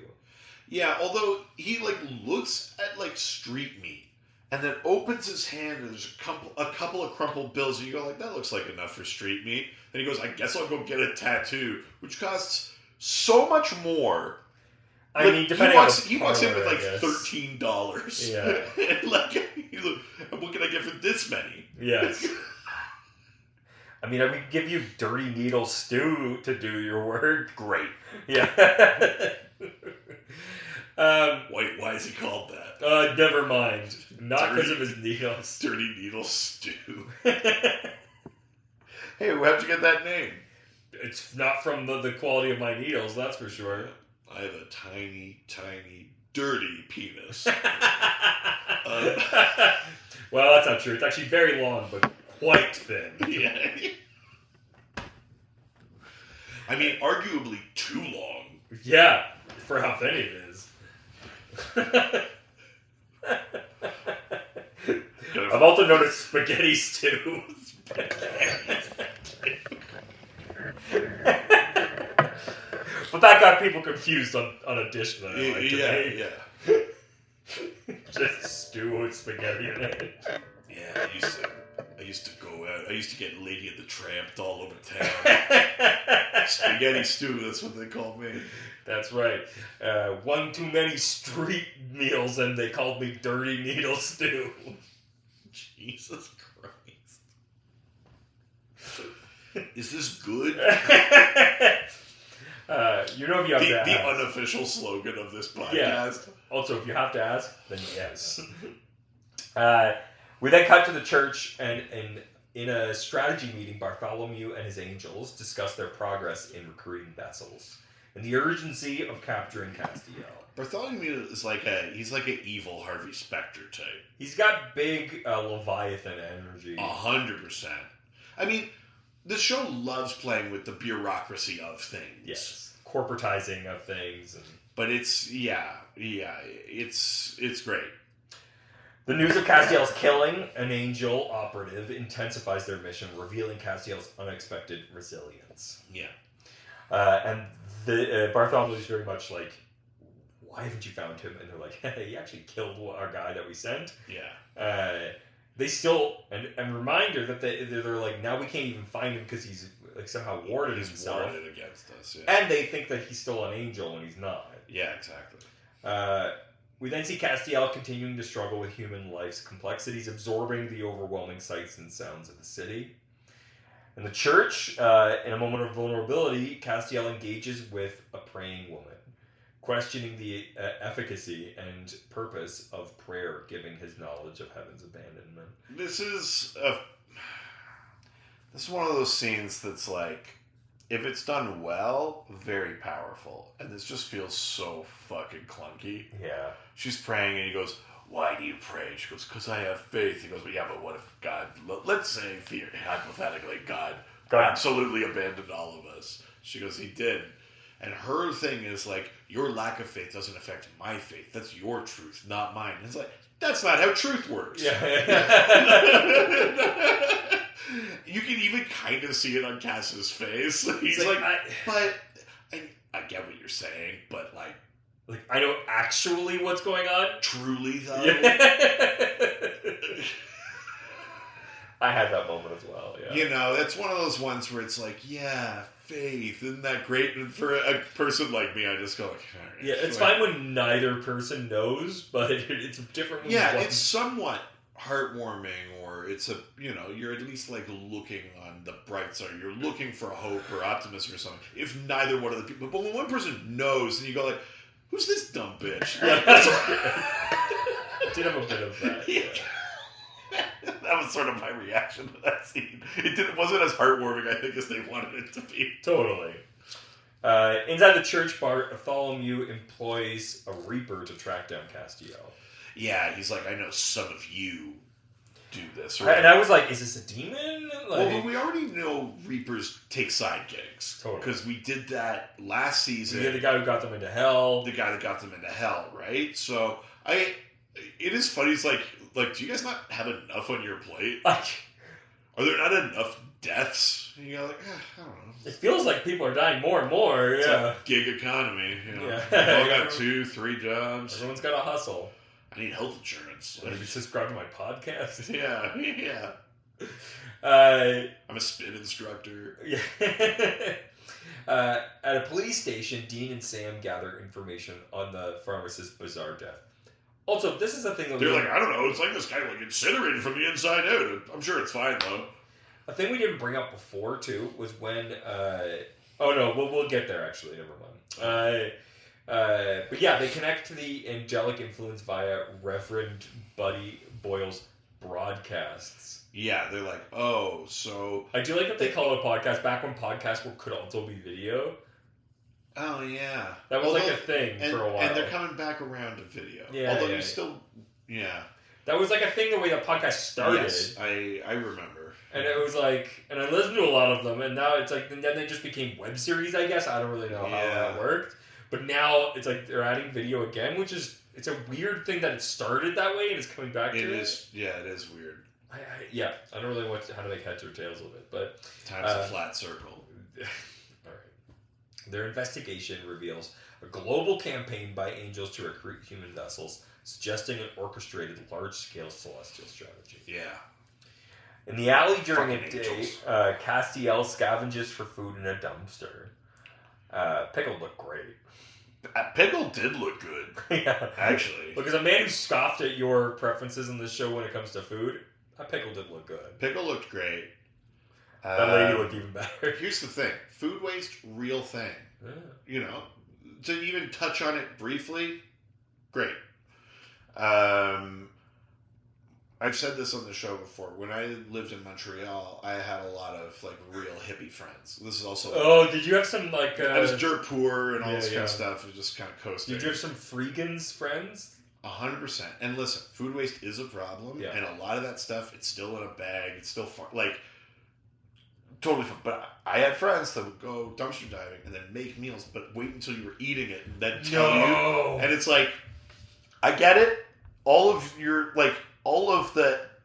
Yeah, although he like looks at like street meat and then opens his hand and there's a couple of crumpled bills and you go like, that looks like enough for street meat. Then he goes, I guess I'll go get a tattoo, which costs so much more. I mean, depending on he walks in with like I guess. $13. Yeah. And like, he's like, what can I get for this many? Yes. I mean, I would give you dirty needle stew to do your work. Great. Yeah. Why is he called that? Never mind. Not because of his needles. Dirty needle stew. Hey, how'd you get that name? It's not from the quality of my needles, that's for sure. I have a tiny, tiny, dirty penis. Well, that's not true. It's actually very long, but quite thin. Yeah. I mean, arguably too long. Yeah, for how thin it is. I've also noticed spaghetti stew. But that got people confused on a dish that I like to make. Yeah. Just stew with spaghetti in it. Yeah, I used to go out. I used to get Lady of the Tramp all over town. Spaghetti stew, that's what they called me. That's right. One too many street meals and they called me Dirty Needle Stew. Jesus Christ. Is this good? You know if you have to ask. The unofficial slogan of this podcast. Yeah. Also, if you have to ask, then yes. We then cut to the church, and in a strategy meeting, Bartholomew and his angels discuss their progress in recruiting vessels and the urgency of capturing Castiel. Bartholomew is he's like an evil Harvey Specter type. He's got big Leviathan energy. 100%. I mean, the show loves playing with the bureaucracy of things. Yes, corporatizing of things. But it's great. The news of Castiel's killing an angel operative intensifies their mission, revealing Castiel's unexpected resilience. Yeah. And the Bartholomew is very much like, why haven't you found him? And they're like, hey, he actually killed our guy that we sent. Yeah. They still, and reminder that they're like, now we can't even find him because he's like somehow warded himself. Warded against us, yeah. And they think that he's still an angel when he's not. Yeah, exactly. We then see Castiel continuing to struggle with human life's complexities, absorbing the overwhelming sights and sounds of the city. In the church, in a moment of vulnerability, Castiel engages with a praying woman. questioning the efficacy and purpose of prayer, given his knowledge of heaven's abandonment. This is one of those scenes that's like, if it's done well, very powerful. And this just feels so fucking clunky. Yeah. She's praying and he goes, why do you pray? She goes, because I have faith. He goes, but yeah, but what if God, let's say, hypothetically, God absolutely abandoned all of us. She goes, he did. And her thing is like, your lack of faith doesn't affect my faith. That's your truth, not mine. And it's like, that's not how truth works. Yeah. You can even kind of see it on Cass's face. He's like, I get what you're saying, but like I know actually what's going on. Truly, though. I had that moment as well. Yeah. You know, that's one of those ones where it's like, yeah, faith, isn't that great? And for a person like me, I just go like, all right, yeah, it's fine when neither person knows, but it's different. When it's somewhat heartwarming, or it's a, you know, you're at least like looking on the bright side. You're looking for hope or optimism or something. If neither one of the people, but when one person knows, and you go like, who's this dumb bitch? I did have a bit of that. Yeah. That was sort of my reaction to that scene. It wasn't as heartwarming, I think, as they wanted it to be. Totally. Inside the church, Bartholomew employs a reaper to track down Castiel. Yeah, he's like, I know some of you do this. And I was like, is this a demon? Well, but we already know reapers take side gigs. Totally. Because we did that last season. Yeah, the guy who got them into hell. The guy that got them into hell, right? So, it is funny. It's like, do you guys not have enough on your plate? Are there not enough deaths? And you go like, I don't know. It feels like people are dying more and more. It's yeah. a gig economy. You know? Yeah. We've all got 2-3 jobs. Everyone's got to hustle. I need health insurance. Maybe subscribe to my podcast. Yeah. I'm a spin instructor. Yeah. At a police station, Dean and Sam gather information on the pharmacist's bizarre death. Also, this is a thing that they're like, I don't know, it's like this guy like incinerated from the inside out. I'm sure it's fine though. A thing we didn't bring up before too was when we'll get there actually, never mind. But yeah, they connect to the angelic influence via Reverend Buddy Boyle's broadcasts. Yeah, they're like, oh, so I do like that they call it a podcast back when podcasts could also be video. Oh, yeah. That was like a thing for a while. And they're coming back around to video. Yeah. Although you still, yeah. That was like a thing the way the podcast started. Yes, I remember. And it was like, and I listened to a lot of them, and now it's like, and then they just became web series, I guess. I don't really know how that worked. But now it's like they're adding video again, which is, it's a weird thing that it started that way and it's coming back to it. It is, yeah, it is weird. I don't really know how to make heads or tails of it, but... Time's a flat circle. Alright. Their investigation reveals a global campaign by angels to recruit human vessels, suggesting an orchestrated large-scale celestial strategy. Yeah. In the alley during a day, angels. Castiel scavenges for food in a dumpster. Pickle looked great. Pickle did look good. Yeah. Actually. Because a man who scoffed at your preferences in this show when it comes to food, that pickle did look good. Pickle looked great. That lady looked even better. Here's the thing. Food waste, real thing. Yeah. You know, to even touch on it briefly, great. I've said this on the show before. When I lived in Montreal, I had a lot of like real hippie friends. This is also. Oh, did you have some like? I was dirt poor and all this kind of stuff. It was just kind of coasting. Did you have some freegans friends? 100%. And listen, food waste is a problem, and a lot of that stuff, it's still in a bag. It's still like totally fun. But I had friends that would go dumpster diving and then make meals, but wait until you were eating it and then tell you. And it's like, I get it.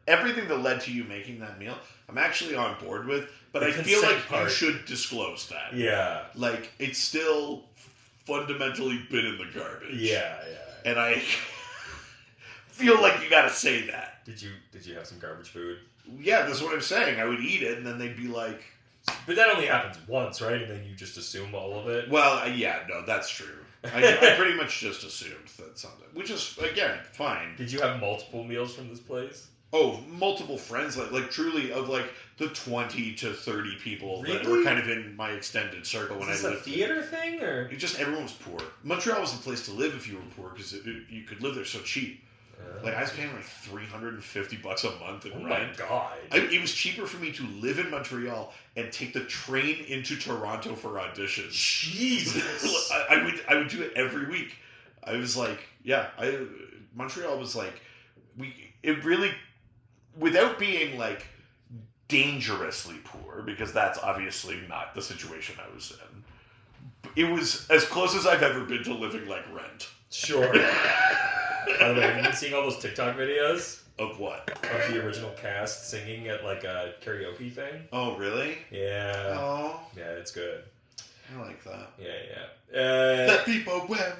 Everything that led to you making that meal, I'm actually on board with, but I feel like you should disclose that. Yeah. Like, it's still fundamentally been in the garbage. Yeah. And I feel like you gotta say that. Did you have some garbage food? Yeah, that's what I'm saying. I would eat it, and then they'd be like... But that only happens once, right? And then you just assume all of it? Well, yeah, no, that's true. I pretty much just assumed that something, which is, again, fine. Did you have multiple meals from this place? Oh, multiple friends, like truly of like the 20 to 30 people that Really? were kind of in my extended circle when I Is this lived. a theater thing, or It just everyone was poor. Montreal was the place to live if you were poor because you could live there so cheap. Like I was paying like $350 a month in rent. my god! It was cheaper for me to live in Montreal and take the train into Toronto for auditions. Jesus! I would do it every week. I was like, Montreal was like, it really, without being like dangerously poor, because that's obviously not the situation I was in. It was as close as I've ever been to living like rent. Sure. By the way, have you been seeing all those TikTok videos Of what? of the original cast singing at like a karaoke thing? Oh, really? Yeah. Oh, Yeah, it's good. I like that. Yeah. The people went.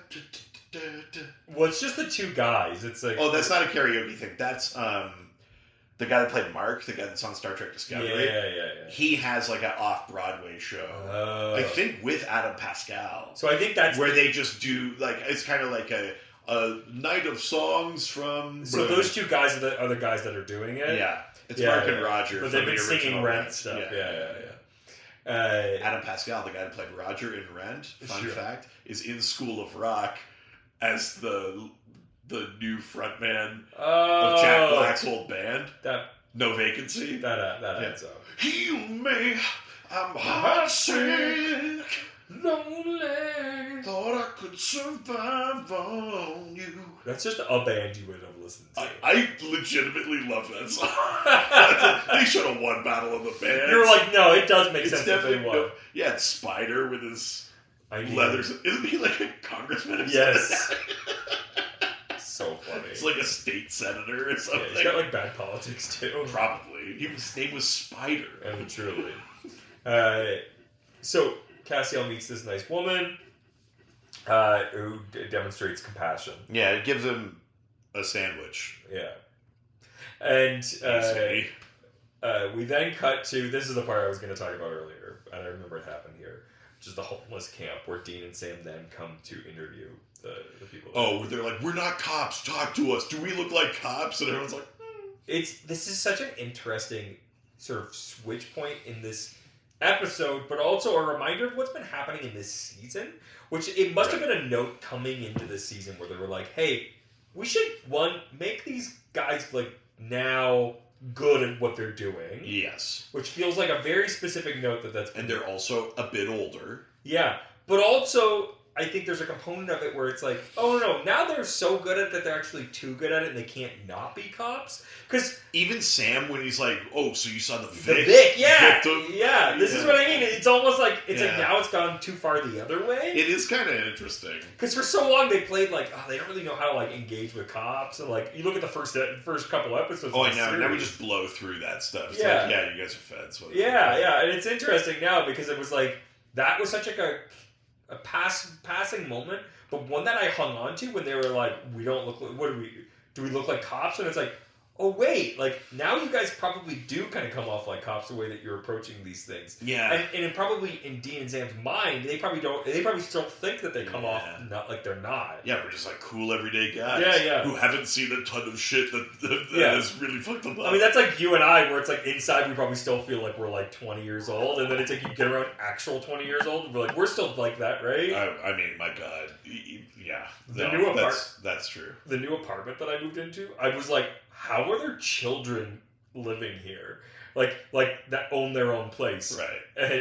Well, it's just the two guys. It's like Oh, that's not a karaoke thing. That's the guy that played Mark, the guy that's on Star Trek Discovery. Yeah. He has like an off-Broadway show. I think with Adam Pascal. So I think that's where they just do like it's kind of like a night of songs from. So those two guys are the guys that are doing it. Yeah, it's Mark and Roger. But from they've been the singing original Rent stuff. Yeah. Adam Pascal, the guy that played Roger in Rent, fun Sure. fact, is in School of Rock as the new frontman of Jack Black's old band. That No Vacancy. that adds up. Heal me, I'm heartsick. Lonely. Thought I could survive on you. That's just a band you would have listened to. I legitimately love that song. They should have won Battle of the Bands. You were like, no, it does make It's sense if they definitely won. yeah, it's Spider with his I mean, leathers. Isn't he like a congressman or Yes. something? So funny. It's like a state senator or something. Yeah, he's got like bad politics too. Probably. His name was Spider. I mean, truly. So Castiel meets this nice woman who demonstrates compassion. Yeah, it gives him a sandwich. Yeah. And Easy. we then cut to, this is the part I was going to talk about earlier, and I remember it happened here, which is the homeless camp where Dean and Sam then come to interview the people. Oh, where they're like, we're not cops, talk to us. Do we look like cops? And everyone's like, This is such an interesting sort of switch point in this episode, but also a reminder of what's been happening in this season, which it must have been a note coming into this season where they were like, hey, we should, make these guys, like, now good at what they're doing. yes. Which feels like a very specific note that's... And they're also a bit older. Yeah, but also... I think there's a component of it where it's like, oh no, now they're so good at it that they're actually too good at it and they can't not be cops. Because even Sam, when he's like, oh, so you saw the Vic, victim? Yeah, this is what I mean. It's almost like, it's like Yeah. now it's gone too far the other way. It is kind of interesting. Because for so long they played like, they don't really know how to like engage with cops. And like, you look at the first couple episodes. Oh, of I the know. Now we series. just blow through that stuff. It's Yeah. like, yeah, you guys are feds. Whatever. Yeah, and it's interesting now because it was like, that was such like a passing moment, but one that I hung on to when they were like, we don't look like, do we look like cops? And it's like, oh wait, like now you guys probably do kind of come off like cops the way that you're approaching these things. Yeah. And it probably in Dean and Sam's mind, they probably still think that they come off not like they're not. Yeah, we're just like cool everyday guys. Yeah. Who haven't seen a ton of shit that has really fucked them up. I mean, that's like you and I, where it's like inside we probably still feel like we're like 20 years old, and then it's like you get around actual 20 years old, and we're like, we're still like that, right? I mean, my God. Yeah. That's true. The new apartment that I moved into, I was like, how are there children living here? Like that own their own place. Right.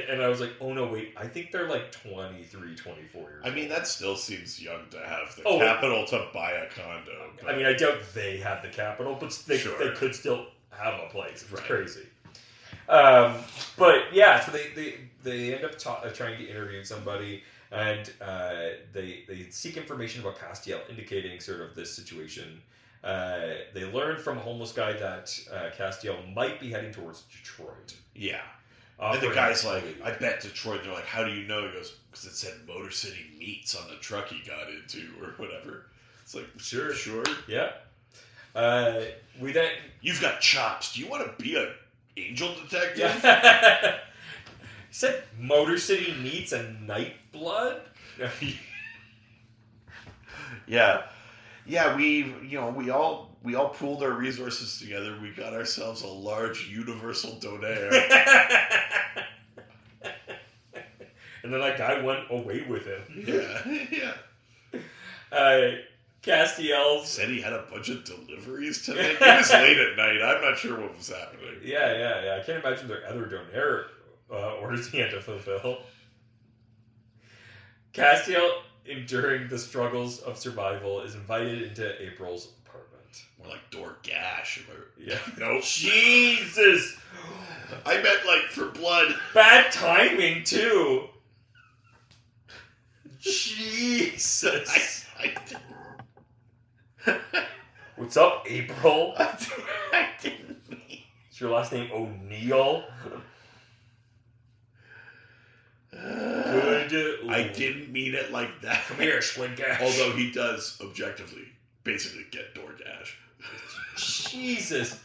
And I was like, oh no, wait, I think they're like 23, 24 years I mean, old. that still seems young to have the Oh, capital to buy a condo. I mean, I doubt they have the capital, but they could still have a place. It's Right. crazy. But yeah, so they end up trying to interview somebody, and they seek information about Castiel, indicating sort of this situation. They learn from a homeless guy that Castiel might be heading towards Detroit. Yeah. And the guy's like, I bet Detroit. They're like, how do you know? He goes, because it said Motor City Meats on the truck he got into, or whatever. It's like, sure. Yeah. We then... You've got chops. Do you want to be an angel detective? Yeah. He said Motor City Meats and Nightblood? Yeah. Yeah, we all pooled our resources together. We got ourselves a large universal donaire. And then that guy went away with him. Yeah. Castiel said he had a bunch of deliveries to make. It was late at night. I'm not sure what was happening. Yeah. I can't imagine there are other donaire orders he had to fulfill. Castiel, enduring the struggles of survival, is invited into April's apartment. More like door gash. Yeah. Nope. Jesus! I meant like for blood. Bad timing, too. Jesus. I What's up, April? I didn't mean. Is your last name O'Neill? Good. I didn't mean it like that. Come here, Squid Gash. Although he does objectively, basically get DoorDash. Jesus.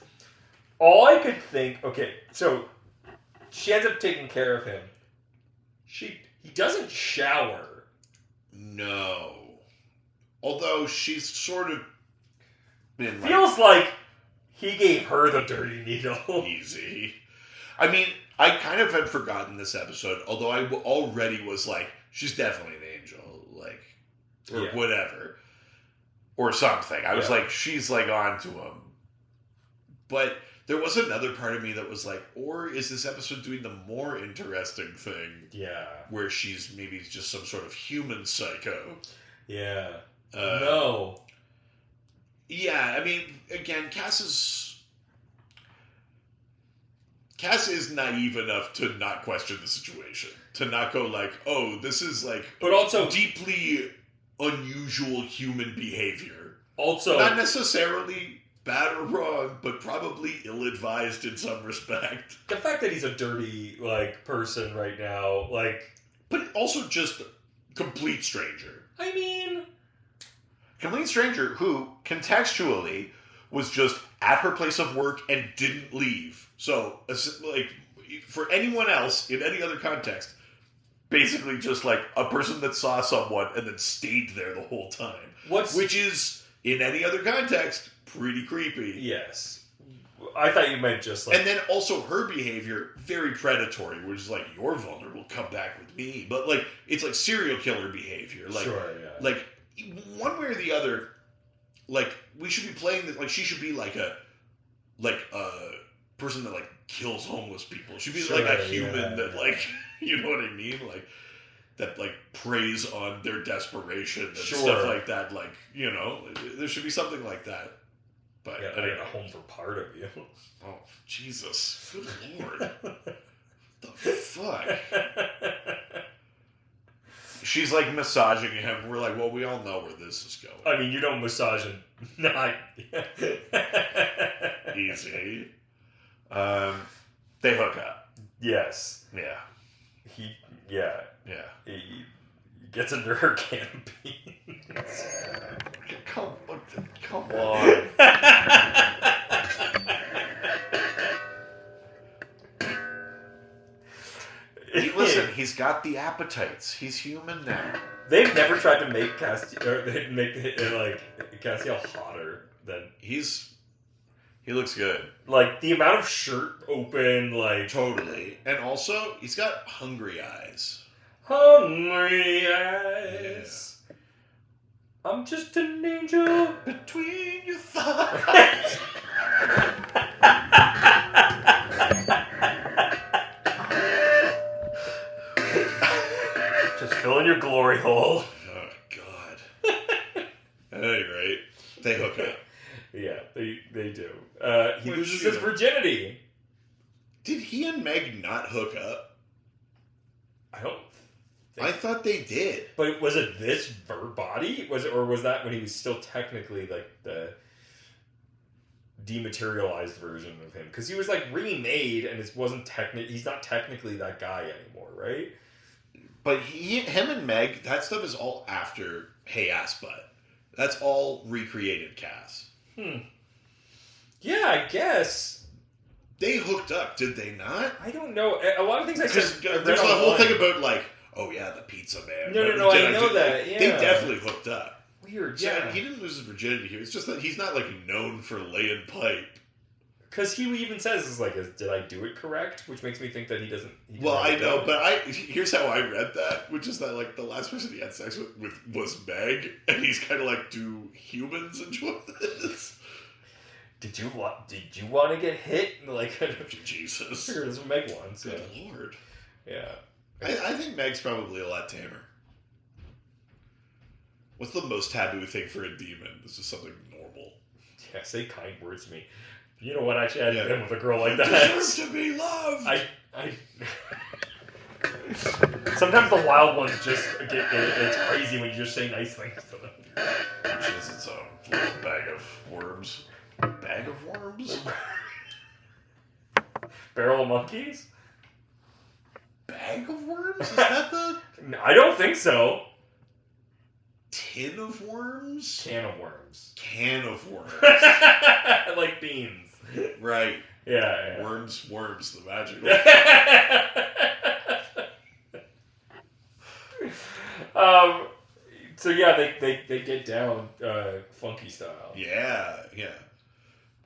All I could think. Okay, so she ends up taking care of him. He doesn't shower. No. Although she's sort of been Feels like he gave her the dirty needle. Easy. I mean, I kind of had forgotten this episode, although I already was like, she's definitely an angel, like, or whatever, or something. I was like, she's like on to him. But there was another part of me that was like, or is this episode doing the more interesting thing? Yeah. Where she's maybe just some sort of human psycho. Yeah. No. Yeah, I mean, again, Cass is naive enough to not question the situation. To not go like, oh, this is like but also deeply unusual human behavior. Also not necessarily bad or wrong, but probably ill-advised in some respect. The fact that he's a dirty, like, person right now, like... But also just complete stranger. I mean... Complete stranger who, contextually, was just at her place of work and didn't leave. So, like, for anyone else, in any other context, basically just, like, a person that saw someone and then stayed there the whole time. Which is, in any other context, pretty creepy. Yes. I thought you meant just, like... And then also her behavior, very predatory, which is like, you're vulnerable, come back with me. But, like, it's like serial killer behavior. Like, sure, yeah. Like, one way or the other, like, we should be playing this, like, she should be like a person that, like, kills homeless people. She should be like a human that, like, you know what I mean? Like, that, like, preys on their desperation and stuff like that. Like, you know, there should be something like that. But I got a home for part of you. Oh, Jesus. Good Lord. What the fuck? She's like massaging him. We're like, well, we all know where this is going. I mean, you don't massage him. Not easy. They hook up. Yes. Yeah. He gets under her canopy. Come on. Listen, he's got the appetites. He's human now. They've never tried to make Castiel hotter than he looks good. Like the amount of shirt open, like totally. And also, he's got hungry eyes. Hungry eyes. Yeah. I'm just an angel between your thighs. Just fill in your glory hole. Oh, God. At any rate, they hook up. Yeah, they do. He loses his virginity. Did he and Meg not hook up? I don't I thought they did. But was it this body? Or was that when he was still technically like the dematerialized version of him? Because he was like remade, and he's not technically that guy anymore, right? But him and Meg, that stuff is all after Hey Ass Butt. That's all recreated Cass. Yeah, I guess. They hooked up, did they not? I don't know. A lot of things I said. There's a whole thing about like, oh yeah, the pizza man. No, I know that. Yeah. They definitely hooked up. Weird, So, yeah. he didn't lose his virginity here. It's just that he's not, like, known for laying pipe. Because he even says, is like, did I do it correct? Which makes me think that he doesn't... Well, I know, but here's how I read that, which is that, like, the last person he had sex with was Meg, and he's kind of like, do humans enjoy this? Did you want to get hit? Like, Jesus. Sure, this is what Meg wants. Good Lord. Yeah. I think Meg's probably a lot tamer. What's the most taboo thing for a demon? This is something normal. Yeah, say kind words to me. You know what? Actually, I hadn't been with a girl like You that. deserve to be loved. I sometimes the wild ones just it's crazy when you just say nice things to them. Which is its own little bag of worms. Bag of worms? Barrel of monkeys? Bag of worms? Is that the I don't think so. tin of worms? Can of worms. Can of worms. Like beans. Right. Yeah. Worms, the magical. So yeah, they get down funky style. Yeah.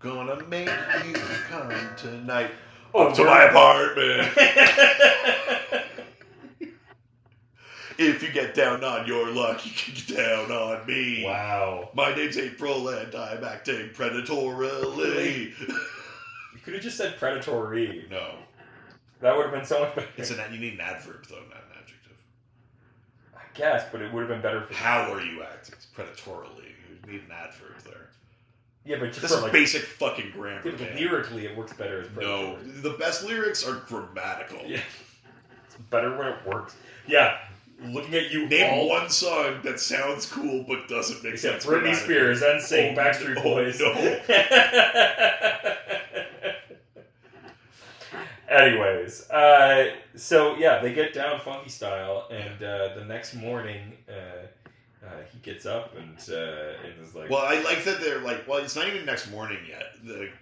Gonna make you come tonight Oh, up to my apartment. If you get down on your luck, you can get down on me. Wow. My name's April and I'm acting predatorily. You could have just said predatory. No. That would have been so much better. You need an adverb though, not an adjective. I guess, but it would have been better for How are you acting? It's predatorily. You need an adverb there. Yeah, but just This for is like basic fucking grammar. yeah, but man. lyrically it works better as predatory. No, the best lyrics are grammatical. Yeah. It's better when it works. Yeah. Looking at you Name one song that sounds cool but doesn't make except sense. Britney Spears and sing Backstreet Boys. No. Anyways, so yeah, they get down funky style, and the next morning, he gets up and is like, Well, I like that they're like, well, it's not even next morning yet.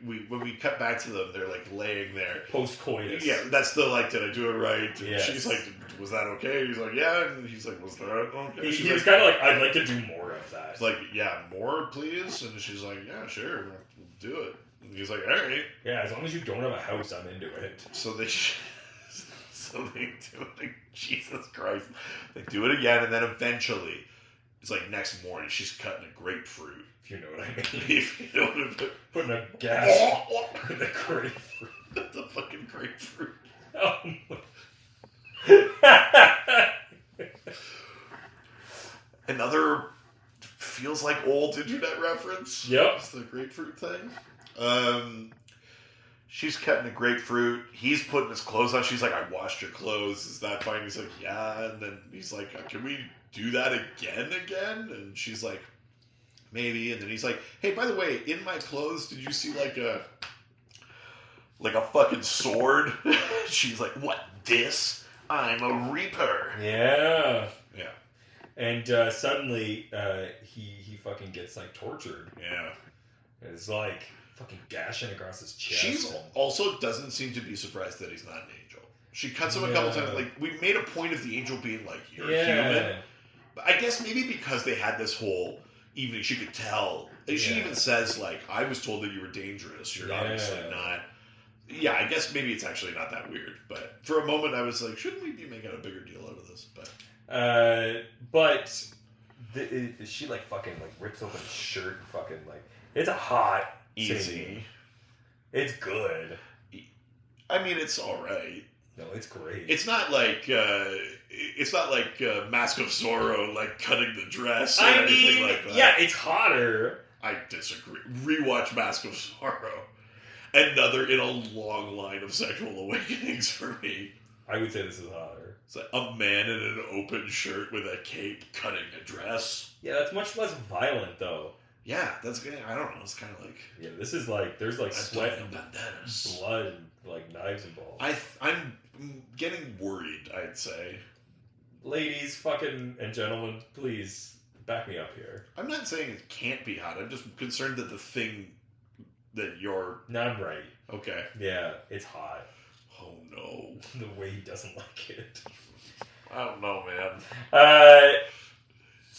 When we cut back to them, they're like laying there. post-coitus. Yeah, that's the like, did I do it right? And Yes. she's like, was that okay? He's like, yeah. And he's like, was that okay? He was kind of like, I'd like to do more of that. He's like, yeah, more, please. And she's like, yeah, sure, we'll do it. And he's like, all right. Yeah, as long as you don't have a house, I'm into it. So they do it. Jesus Christ, they do it again, and then eventually, it's like next morning, she's cutting a grapefruit. If you know what I mean. If you know what I mean. Putting a gas in the grapefruit. The fucking grapefruit. Another feels like old internet reference. Yep. It's the grapefruit thing. She's cutting a grapefruit. He's putting his clothes on. She's like, I washed your clothes. Is that fine? He's like, yeah. And then he's like, can we do that again? And she's like, maybe. And then he's like, hey, by the way, in my clothes, did you see like a fucking sword? She's like, what, this? I'm a reaper. Yeah. Yeah. And suddenly, he fucking gets like tortured. Yeah. It's like fucking gashing across his chest. She also doesn't seem to be surprised that he's not an angel. She cuts him a couple times. Like, we made a point of the angel being like, you're human. But I guess maybe because they had this whole evening, she could tell. She even says, like, I was told that you were dangerous. You're obviously not. Yeah, I guess maybe it's actually not that weird. But for a moment, I was like, shouldn't we be making a bigger deal out of this? But she like fucking like rips open his shirt and fucking like it's a hot easy. scene. It's good. I mean, it's all right. No, it's great. It's not like Mask of Zorro, like cutting the dress. Or I anything mean, like that. yeah, it's hotter. I disagree. Rewatch Mask of Zorro. Another in a long line of sexual awakenings for me. I would say this is hotter. It's like a man in an open shirt with a cape cutting a dress. Yeah, that's much less violent though. Yeah, that's good. I don't know. It's kind of like this is like there's like sweat and bandanas, blood, and, like knives involved. I'm getting worried. I'd say, ladies, fucking and gentlemen, please back me up here. I'm not saying it can't be hot. I'm just concerned that the thing that you're. No, I'm right. Okay. Yeah, it's hot. Oh no. The way he doesn't like it. I don't know, man.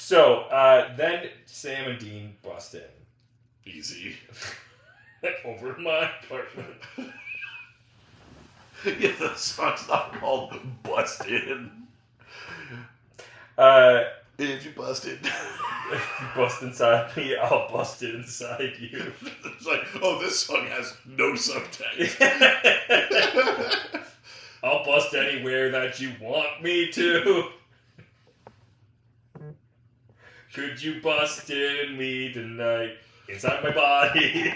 So, then Sam and Dean bust in. Easy. Over to my apartment. Yeah, the song's not called Bust In. If you bust in. If you bust inside me, I'll bust it inside you. It's like, oh, this song has no subtext. I'll bust anywhere that you want me to. Could you bust in me tonight? Inside my body.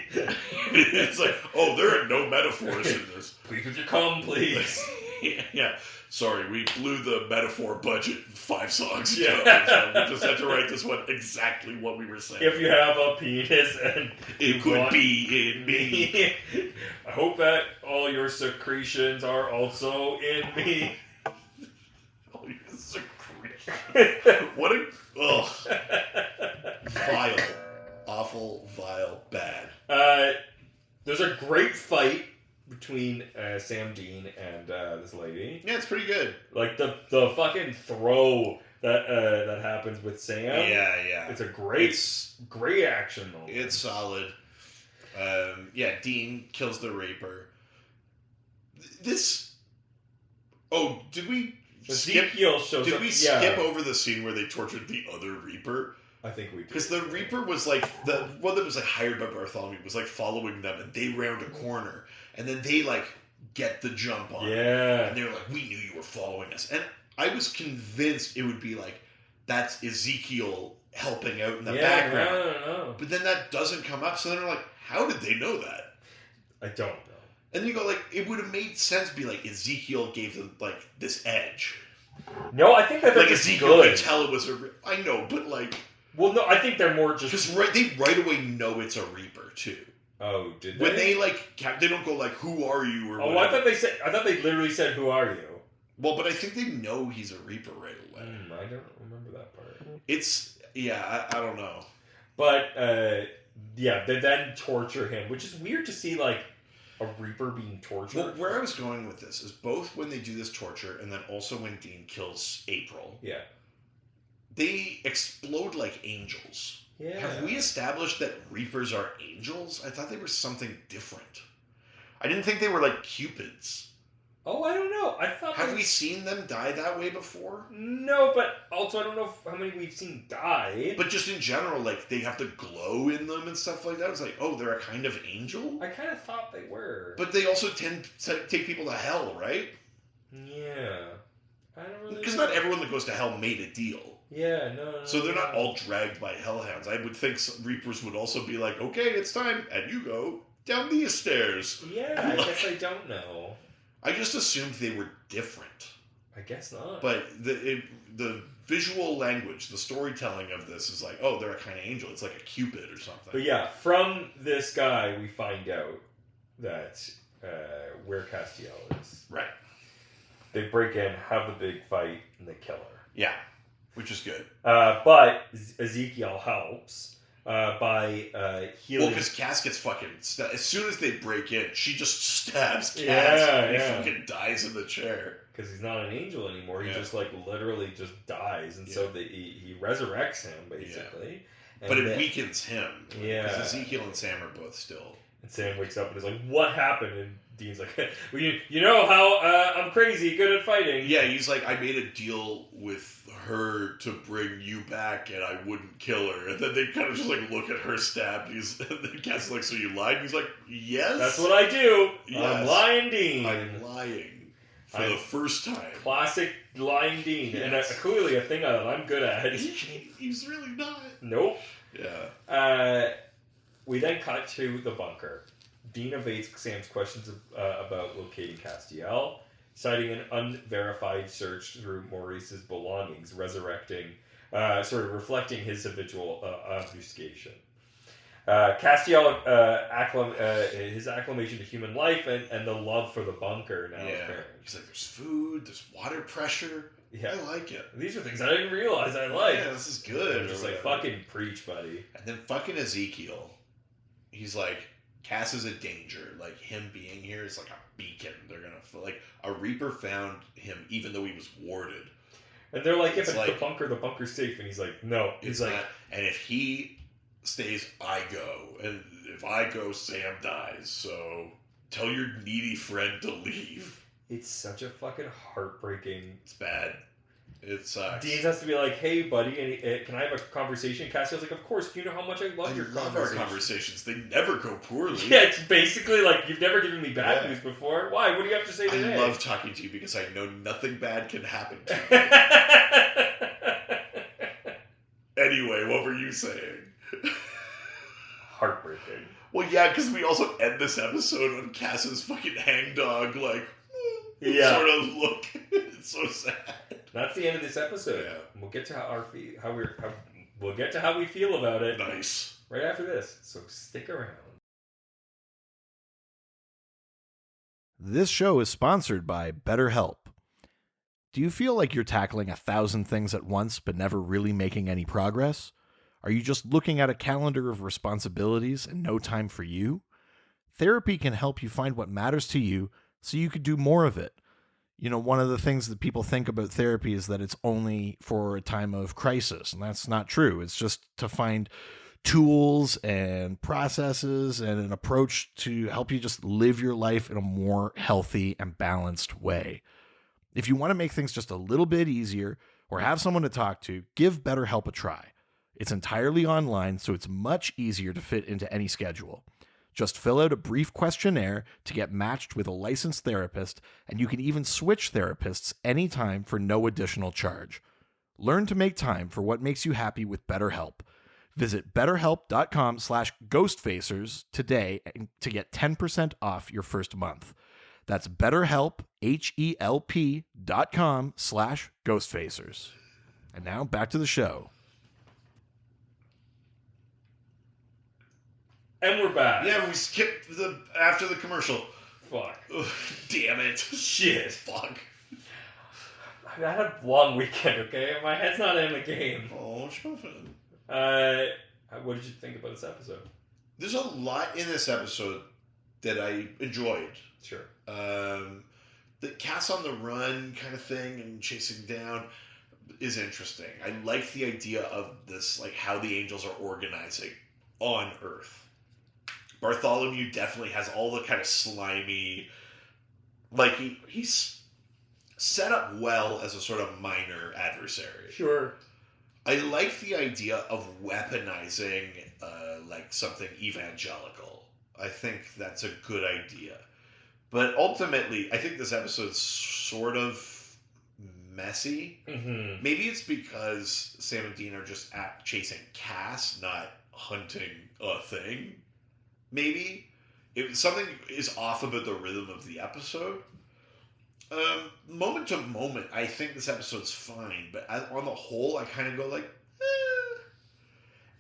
It's like, oh, there are no metaphors in this. Please would you come, please? Yeah. Sorry, we blew the metaphor budget 5 songs ago. Yeah. So we just had to write this one exactly what we were saying. If you have a penis and it could be in me. I hope that all your secretions are also in me. All your secretions. What a... Ugh. Vile. Awful, vile, bad. There's a great fight between Sam Dean and this lady. Yeah, it's pretty good. Like the fucking throw that happens with Sam. Yeah. It's a great action moment. It's solid. Dean kills the Reaper. This... Oh, did we... Ezekiel shows Did up. we skip over the scene where they tortured the other Reaper? I think we did. Because the Reaper was like, the one that was like hired by Bartholomew was like following them, and they round a corner, and then they like get the jump on. Yeah. And they were like, we knew you were following us. And I was convinced it would be like, that's Ezekiel helping out in the background. No. But then that doesn't come up, so then they're like, how did they know that? I don't know. And you go like, it would have made sense to be like, Ezekiel gave them like this edge. No, I think that they're Like just Ezekiel good. could tell it was a... I know, but like... Well, no, I think they're more just... Because they right away know it's a Reaper, too. Oh, did they? When they, like, they don't go, like, who are you, or Oh, whatever. I thought they literally said, who are you? Well, but I think they know he's a Reaper right away. I don't remember that part. It's... Yeah, I don't know. But, they then torture him, which is weird to see, like, a Reaper being tortured. Well, where I was going with this is both when they do this torture and then also when Dean kills April. Yeah. They explode like angels. Yeah. Have we established that Reapers are angels? I thought they were something different. I didn't think they were like Cupids. Oh, I don't know. I thought... Have we seen them die that way before? No, but also I don't know how many we've seen die. But just in general, like, they have to glow in them and stuff like that. It's like, oh, they're a kind of angel? I kind of thought they were. But they also tend to take people to hell, right? Yeah. I don't really Because know. not everyone that goes to hell made a deal. Yeah, no. So they're not all dragged by hellhounds. I would think some Reapers would also be like, okay, it's time, and you go down these stairs. Yeah, I guess I don't know. I just assumed they were different. I guess not. But the visual language, the storytelling of this is like, oh, they're a kind of angel. It's like a Cupid or something. But yeah, from this guy, we find out that where Castiel is. Right. They break in, have the big fight, and they kill her. Yeah, which is good. But Ezekiel helps by healing. Well, because Cass gets fucking... as soon as they break in, she just stabs Cass. Yeah, and he yeah. fucking dies in the chair. Because he's not an angel anymore. He Yeah. just, like, literally just dies. And so he resurrects him, basically. Yeah. But it weakens him. Yeah. Because Ezekiel and Sam are both still... And Sam wakes up and is like, what happened? And Dean's like, well, you know how I'm crazy, good at fighting. Yeah, he's like, I made a deal with her to bring you back and I wouldn't kill her. And then they kind of just like look at her stabbed. And then Cass is like, so you lied? And he's like, yes. That's what I do. Yes. I'm lying Dean. I'm lying. For the first time. Classic lying Dean. Yes. And that's clearly a thing that I'm good at. He's really not. Nope. Yeah. We then cut to the bunker. Dean evades Sam's questions about locating Castiel, citing an unverified search through Maurice's belongings, reflecting his habitual obfuscation. Castiel, his acclimation to human life and the love for the bunker now is apparent. He's like, there's food, there's water pressure. Yeah. I like it. These are things I didn't realize I liked. Yeah, this is good. I'm just or like, whatever. fucking preach, buddy. And then fucking Ezekiel, he's like, Cass is a danger. Like, him being here is like a beacon. They're gonna feel like a Reaper found him even though he was warded. And they're like, if it's like, the bunker's safe. And he's like, no. He's like, not. And if he stays, I go. And if I go, Sam dies. So tell your needy friend to leave. it's such a fucking heartbreaking. It's bad. It sucks. Dean has to be like, hey, buddy, can I have a conversation? Castiel's like, of course. Do you know how much I love your love conversations? our conversations. They never go poorly. Yeah, it's basically like, you've never given me bad news before. Why? What do you have to say today? I love talking to you because I know nothing bad can happen to you. Anyway, what were you saying? Heartbreaking. Well, yeah, because we also end this episode on Cass's fucking hangdog, like, sort of look. It's so sad. That's the end of this episode. Yeah. We'll get to we'll get to how we feel about it. Nice. Right after this. So stick around. This show is sponsored by BetterHelp. Do you feel like you're tackling 1,000 things at once but never really making any progress? Are you just looking at a calendar of responsibilities and no time for you? Therapy can help you find what matters to you so you could do more of it. You know, one of the things that people think about therapy is that it's only for a time of crisis, and that's not true. It's just to find tools and processes and an approach to help you just live your life in a more healthy and balanced way. If you want to make things just a little bit easier or have someone to talk to, give BetterHelp a try. It's entirely online, so it's much easier to fit into any schedule. Just fill out a brief questionnaire to get matched with a licensed therapist, and you can even switch therapists anytime for no additional charge. Learn to make time for what makes you happy with BetterHelp. Visit betterhelp.com/ghostfacers today to get 10% off your first month. That's BetterHelp, HELP.com/ghostfacers. And now back to the show. And we're back. Yeah, we skipped after the commercial. Fuck. Ugh, damn it. Shit. Fuck. I had a long weekend, okay? My head's not in the game. Oh, Schmuffin. What did you think about this episode? There's a lot in this episode that I enjoyed. Sure. The Cass on the run kind of thing and chasing down is interesting. I like the idea of this, like how the angels are organizing on Earth. Bartholomew definitely has all the kind of slimy, like he's set up well as a sort of minor adversary. Sure. I like the idea of weaponizing like something evangelical. I think that's a good idea. But ultimately, I think this episode's sort of messy. Mm-hmm. Maybe it's because Sam and Dean are just chasing Cass, not hunting a thing. Maybe something is off about the rhythm of the episode. Moment to moment, I think this episode's fine, but on the whole, I kind of go like,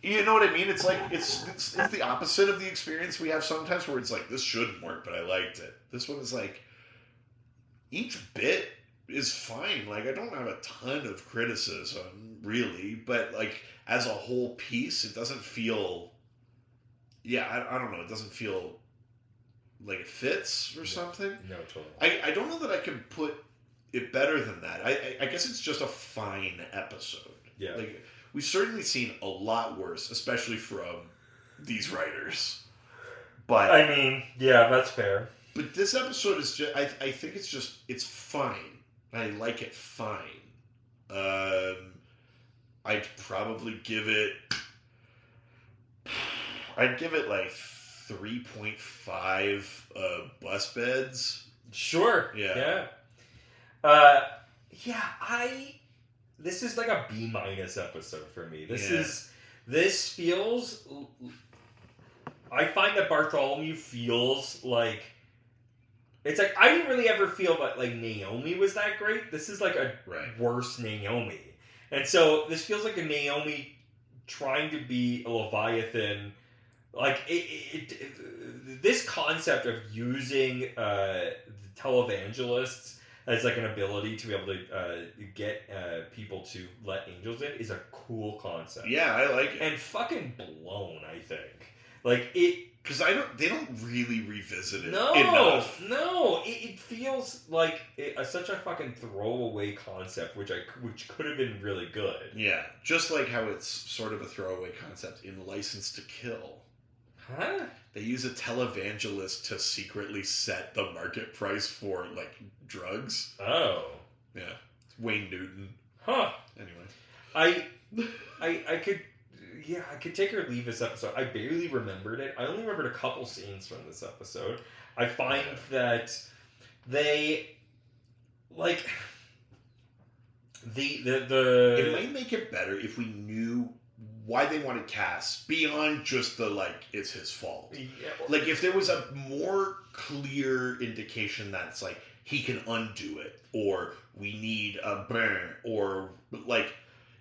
You know what I mean? It's like it's the opposite of the experience we have sometimes, where it's like, this shouldn't work, but I liked it. This one is like, each bit is fine. Like, I don't have a ton of criticism, really, but like as a whole piece, it doesn't feel. Yeah, I don't know. It doesn't feel like it fits or something. No, totally. I don't know that I can put it better than that. I guess it's just a fine episode. Yeah. Like, we've certainly seen a lot worse, especially from these writers. But I mean, yeah, that's fair. But this episode is just, I think it's fine. I like it fine. I'd probably give it like 3.5 bus beds. Sure. Yeah. This is like a B- episode for me. This feels. I find that Bartholomew feels like. It's like, I didn't really ever feel that like Naomi was that great. This is like a worse Naomi. And so this feels like a Naomi trying to be a Leviathan. Like, this concept of using televangelists as like an ability to be able to get people to let angels in is a cool concept. Yeah, I like it. And fucking blown, I think. Like, it because they don't really revisit it enough. No, it feels like such a fucking throwaway concept, which could have been really good. Yeah, just like how it's sort of a throwaway concept in License to Kill. Huh? They use a televangelist to secretly set the market price for like drugs. Oh, yeah, it's Wayne Newton. Huh? Anyway, I could. Yeah, I could take or leave this episode. I barely remembered it. I only remembered a couple scenes from this episode. I find that they like the it might make it better if we knew why they wanted Cass beyond just the like it's his fault. Yeah. Like if there was a more clear indication that's like he can undo it, or we need a burn, or like.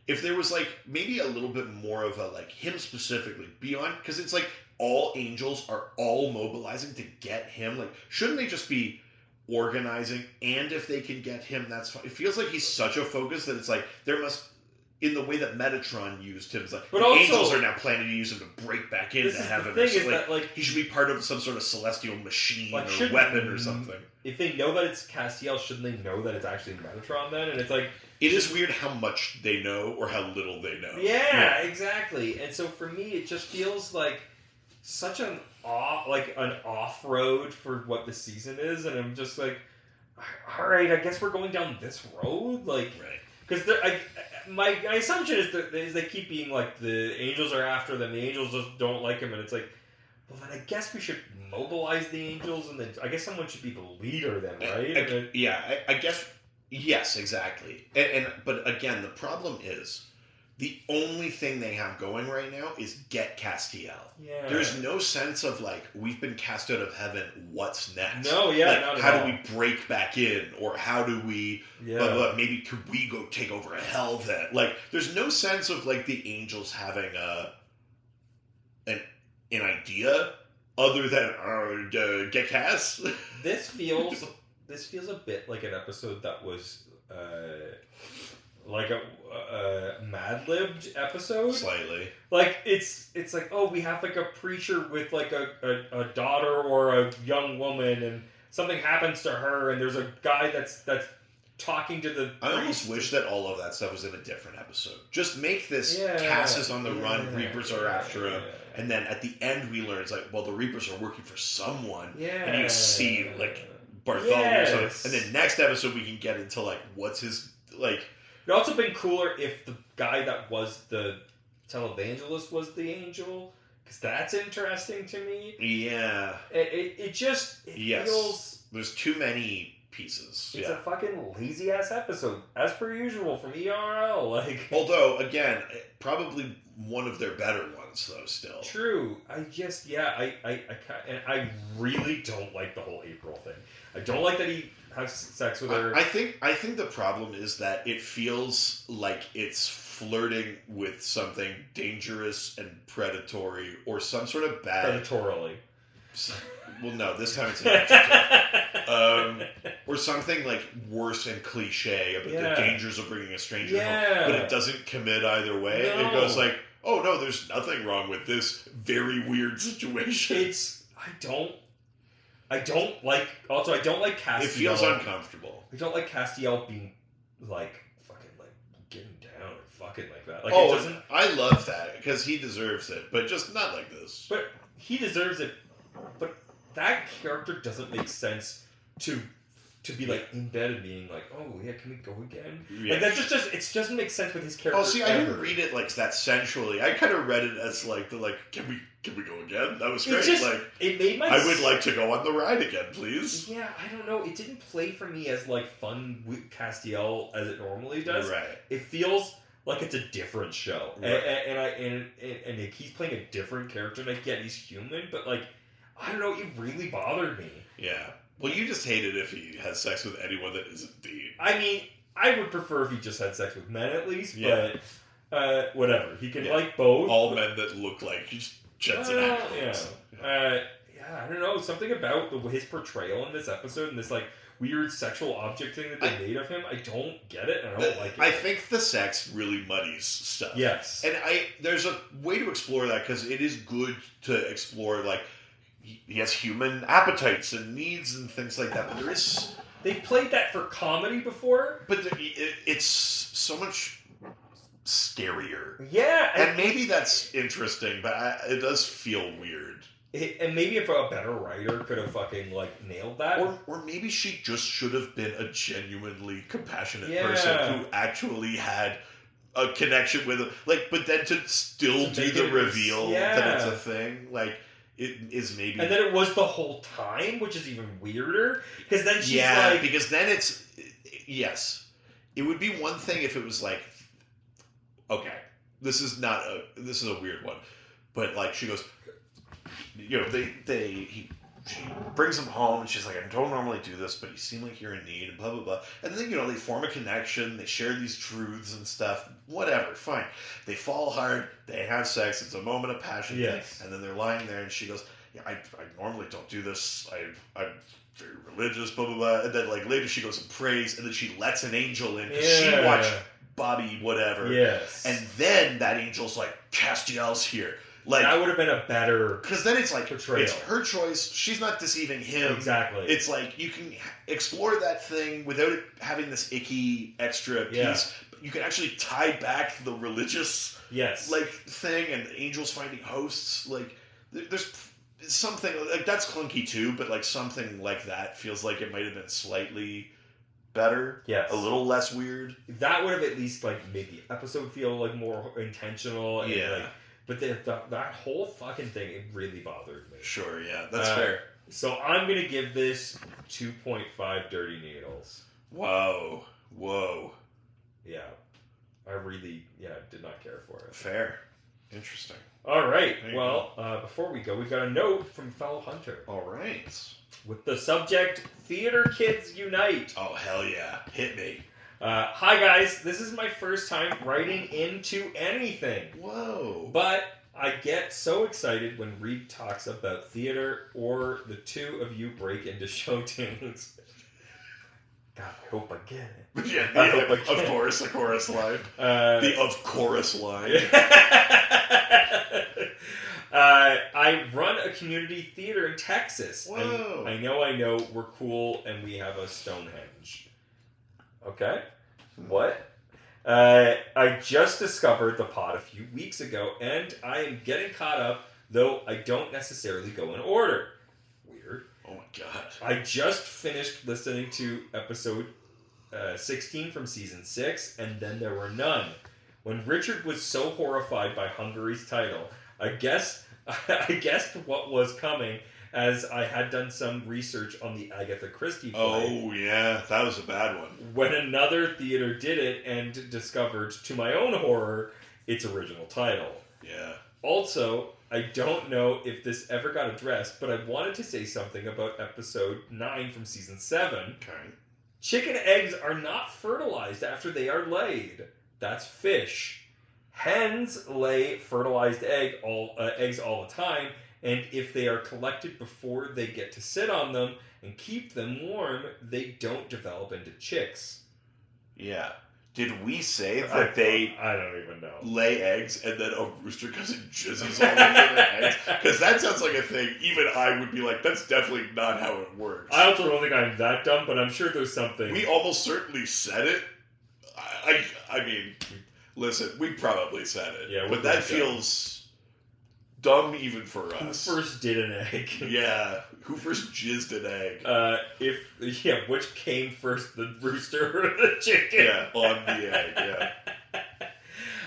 If there was, like, maybe a little bit more of a, like, him specifically, beyond, because it's like all angels are all mobilizing to get him. Like, shouldn't they just be organizing, and if they can get him, that's fine. It feels like he's such a focus that it's like, there must, in the way that Metatron used him, it's like, but the also, angels are now planning to use him to break back in to have him. Thing is like, that, like, he should be part of some sort of celestial machine like, or weapon or something. If they know that it's Castiel, shouldn't they know that it's actually Metatron then? And it's like... It is weird how much they know or how little they know. Yeah, exactly. And so for me, it just feels like such an off-road for what the season is, and I'm just like, all right, I guess we're going down this road, like, because my assumption is that they keep being like the angels are after them, the angels just don't like him, and it's like, well, then I guess we should mobilize the angels, and then I guess someone should be the leader then, right? I guess. Yes, exactly. But again, the problem is the only thing they have going right now is get Castiel. Yeah. There's no sense of like we've been cast out of heaven. What's next? No, yeah. Like, not at how all. do we break back in, or how do we? Blah, blah, maybe could we go take over a hell then? Like, there's no sense of like the angels having an idea other than get Cass. This feels a bit like an episode that was like a Mad-Libbed episode. Slightly. Like it's like, oh, we have like a preacher with like a daughter or a young woman, and something happens to her, and there's a guy that's talking to the I almost wish that all of that stuff was in a different episode. Just make this Cass is on the run, Reapers are after him, and then at the end we learn it's like, well, the Reapers are working for someone, and you see like Bartholomew or something, and then next episode we can get into like what's his like. It would also been cooler if the guy that was the televangelist was the angel, because that's interesting to me. Yeah, it feels there's too many pieces. It's a fucking lazy ass episode, as per usual from ERL. Like, although again, probably one of their better ones though. Still true. I really don't like the whole April thing. I don't like that he has sex with her. I think the problem is that it feels like it's flirting with something dangerous and predatory, or some sort of bad. Predatorily. Well, no, this time it's an adjective. Or something like worse and cliche about the dangers of bringing a stranger home, but it doesn't commit either way. No. It goes like, oh no, there's nothing wrong with this very weird situation. I don't like Castiel. It feels uncomfortable. I don't like Castiel being like fucking like getting down and fucking like that. Like, it doesn't. I love that because he deserves it, but just not like this. But he deserves it. But that character doesn't make sense to be like in bed and being like, oh yeah, can we go again? Yeah. Like that it doesn't make sense with his character. Oh, see, I didn't read it like that sensually. I kind of read it as like can we go again? That was great. It made my. I would like to go on the ride again, please. Yeah, I don't know. It didn't play for me as like fun with Castiel as it normally does. Right. It feels like it's a different show, right. and he's playing a different character. And I get he's human, but like I don't know. It really bothered me. Yeah. Well, you just hate it if he has sex with anyone that isn't Dean. I mean, I would prefer if he just had sex with men at least, but whatever. He can like both. All men that look like Jensen Ackles. Yeah. I don't know. Something about his portrayal in this episode and this like weird sexual object thing that they made of him, I don't get it and I don't like it. I think the sex really muddies stuff. Yes. And there's a way to explore that because it is good to explore like he has human appetites and needs and things like that. But there is... They played that for comedy before. But it's so much scarier. Yeah. And maybe that's interesting, but it does feel weird. And maybe if a better writer could have fucking, like, nailed that. Or maybe she just should have been a genuinely compassionate person who actually had a connection with him. Like, but then to still do the reveal that it's a thing, like... It is maybe... And then it was the whole time, which is even weirder. Because then she's like... because then it's... Yes. It would be one thing if it was like... Okay. This is a weird one. But, like, she goes... You know, she brings him home, and she's like, I don't normally do this, but you seem like you're in need, and blah, blah, blah. And then, you know, they form a connection, they share these truths and stuff, whatever, fine. They fall hard, they have sex, it's a moment of passion thing, and then they're lying there, and she goes, yeah, I normally don't do this, I'm very religious, blah, blah, blah. And then, like, later she goes and prays, and then she lets an angel in, because she watched Bobby whatever. Yes. And then that angel's like, Castiel's here. Like, that would have been a better... Because then it's like, portrayal. It's her choice. She's not deceiving him. Exactly. It's like, you can explore that thing without it having this icky extra piece. Yeah. You can actually tie back the religious like thing and angels finding hosts. Like, there's something... Like, that's clunky too, but like something like that feels like it might have been slightly better. Yes. A little less weird. That would have at least like made the episode feel like more intentional. And, like, but that whole fucking thing, it really bothered me. Sure, yeah. That's fair. So I'm going to give this 2.5 Dirty Needles. Whoa. Yeah. I really, did not care for it. Fair. Interesting. All right. Well, before we go, we've got a note from fellow Hunter. All right. With the subject, Theater Kids Unite. Oh, hell yeah. Hit me. Hi guys, this is my first time writing into anything. Whoa. But I get so excited when Reed talks about theater or the two of you break into show tunes. God, I hope I get it. Yeah, I hope I get of course, the chorus line. The of course line. I run a community theater in Texas. Whoa. I know, we're cool and we have a Stonehenge. Okay. What? I just discovered the pod a few weeks ago, and I am getting caught up, though I don't necessarily go in order. Weird. Oh my god. I just finished listening to episode 16 from season 6, and then there were none. When Richard was so horrified by Hungary's title, I guessed what was coming, as I had done some research on the Agatha Christie play. Oh, yeah. That was a bad one. When another theater did it and discovered, to my own horror, its original title. Yeah. Also, I don't know if this ever got addressed, but I wanted to say something about episode 9 from season 7. Okay. Chicken eggs are not fertilized after they are laid. That's fish. Hens lay fertilized eggs all the time, and if they are collected before they get to sit on them and keep them warm, they don't develop into chicks. Yeah. Did we say that they... I don't even know. Lay eggs and then a rooster comes and jizzes all over their eggs? Because that sounds like a thing even I would be like, that's definitely not how it works. I also don't think I'm that dumb, but I'm sure there's something. We almost certainly said it. I mean, listen, we probably said it. Yeah, but that feels... dumb even for us. Who first did an egg? Yeah. Who first jizzed an egg? Which came first, the rooster or the chicken? Yeah, on the egg,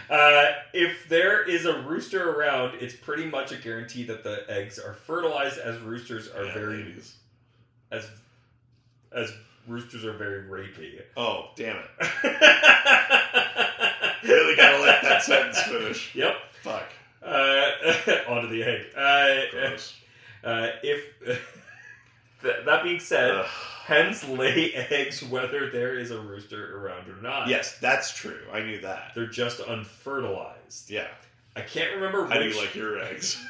yeah. If there is a rooster around, it's pretty much a guarantee that the eggs are fertilized, as roosters are as roosters are very rapey. Oh, damn it. Really gotta let that sentence finish. Yep. Fuck. Onto the egg. Gross. That being said, hens lay eggs whether there is a rooster around or not. Yes, that's true. I knew that. They're just unfertilized. Yeah. I can't remember How do you like your eggs?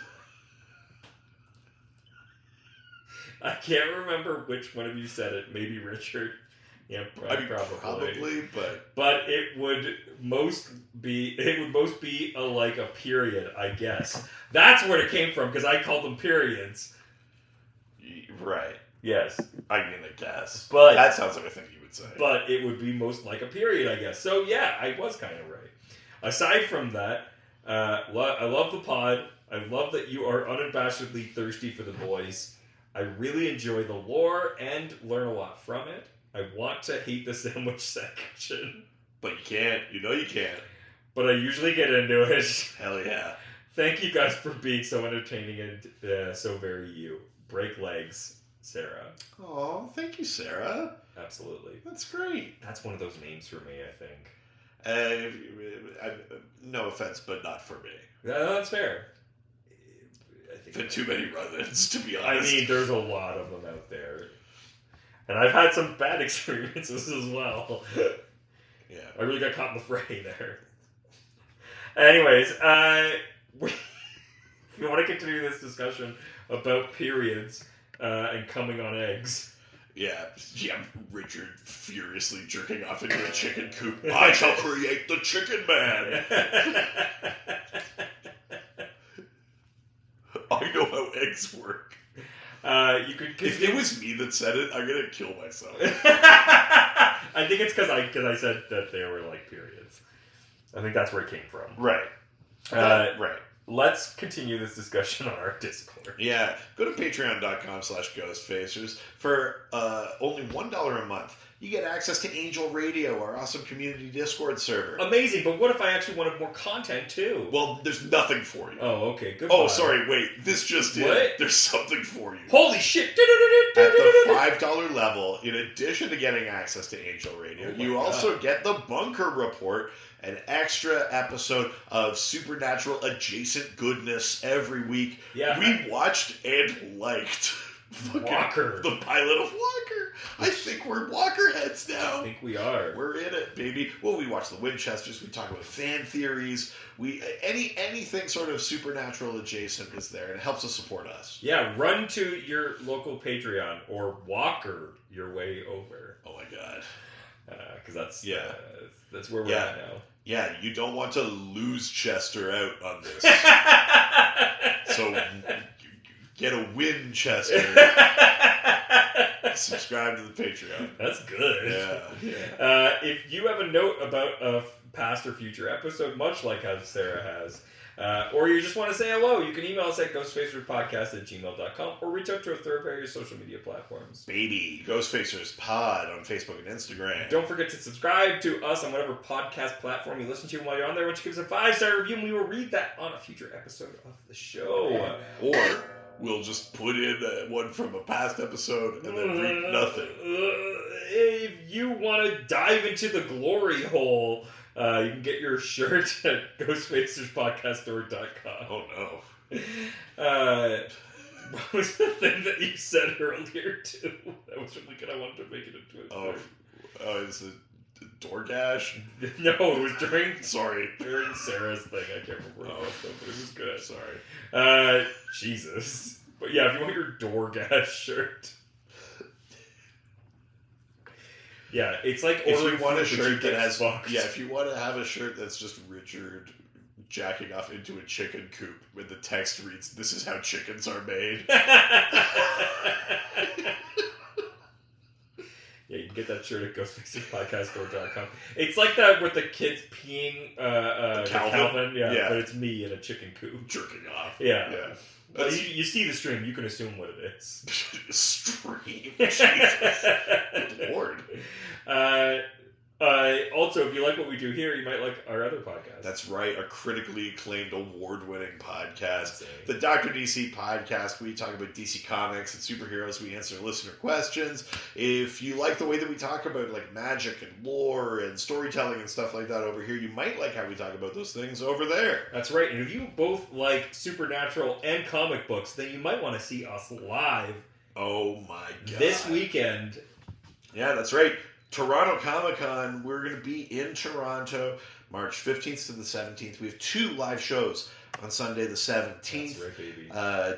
I can't remember which one of you said it. Maybe Richard. Yeah, probably. But it would most be like a period, I guess. That's where it came from, because I called them periods. Right. Yes. I mean, I guess. But that sounds like a thing you would say. But it would be most like a period, I guess. So yeah, I was kind of right. Aside from that, I love the pod. I love that you are unabashedly thirsty for the boys. I really enjoy the lore and learn a lot from it. I want to hate the sandwich section. But you can't. You know you can't. But I usually get into it. Hell yeah. Thank you guys for being so entertaining and so very you. Break legs, Sarah. Oh, thank you, Sarah. Absolutely. That's great. That's one of those names for me, I think. No offense, but not for me. That's fair. Been too many run-ins, to be honest. I mean, there's a lot of them out there. And I've had some bad experiences as well. Yeah. I really got caught in the fray there. Anyways, if you want to continue this discussion about periods and coming on eggs. Yeah, Richard furiously jerking off into a chicken coop. I shall create the chicken man. I know how eggs work. You could. If it was me that said it, I'm gonna kill myself. I think it's because I said that they were like periods. I think that's where it came from. Right. Right. Let's continue this discussion on our Discord. Yeah. Go to patreon.com/ghostfacers. For only $1 a month, you get access to Angel Radio, our awesome community Discord server. Amazing, but what if I actually wanted more content too? Well, there's nothing for you. Oh, okay. Good. Oh, sorry. Wait. This just What? in. There's something for you. Holy shit! At the $5 level, in addition to getting access to Angel Radio, you also get the Bunker Report, an extra episode of supernatural adjacent goodness every week. Yeah. We watched and liked Walker. the pilot of Walker. I think we're Walker heads now. I think we are. We're in it, baby. Well, we watch the Winchesters. We talk about fan theories. We anything sort of supernatural adjacent is there, and it helps us support us. Yeah, run to your local Patreon or Walker your way over. Oh my god. Because that's where we're at now. Yeah, you don't want to lose Chester out on this. So get a Winchester. Subscribe to the Patreon. That's good. Yeah. If you have a note about a past or future episode, much like how Sarah has, or you just want to say hello, you can email us at ghostfacerspodcast@gmail.com or reach out to us through our various social media platforms. Baby, Ghostfacers Pod on Facebook and Instagram. Don't forget to subscribe to us on whatever podcast platform you listen to. While you're on there, why don't you give us a 5-star review, and we will read that on a future episode of the show. Or we'll just put in one from a past episode and then read nothing. If you want to dive into the glory hole, you can get your shirt at ghostfacerspodcaststore.com. Oh no. What was the thing that you said earlier too? That was really good. I wanted to make it into a Is it DoorDash? No, it was during Sarah's thing. I can't remember what it was, though, but it was good. Sorry. Jesus. But yeah, if you want your DoorDash shirt. Yeah, it's like If you ordering want a food, but shirt you that get has fucked. yeah, if you want to have a shirt that's just Richard jacking off into a chicken coop when the text reads, "This is how chickens are made." Yeah, you can get that shirt at ghostfacerspodcaststore.com. It's like that with the kids peeing Calvin. Yeah, but it's me in a chicken coop. Jerking off. Yeah. Well, you see the stream, you can assume what it is. Stream. Jesus. Good Lord. Also, if you like what we do here, you might like our other podcast. That's right, a critically acclaimed, award-winning podcast. The Dr. DC podcast. We talk about DC Comics and superheroes. We answer listener questions. If you like the way that we talk about like magic and lore and storytelling and stuff like that over here, you might like how we talk about those things over there. That's right. And if you both like supernatural and comic books, then you might want to see us live. Oh my god. This weekend. Yeah, that's right. Toronto Comic Con, we're going to be in Toronto March 15th to the 17th. We have 2 live shows on Sunday the 17th. That's right, baby.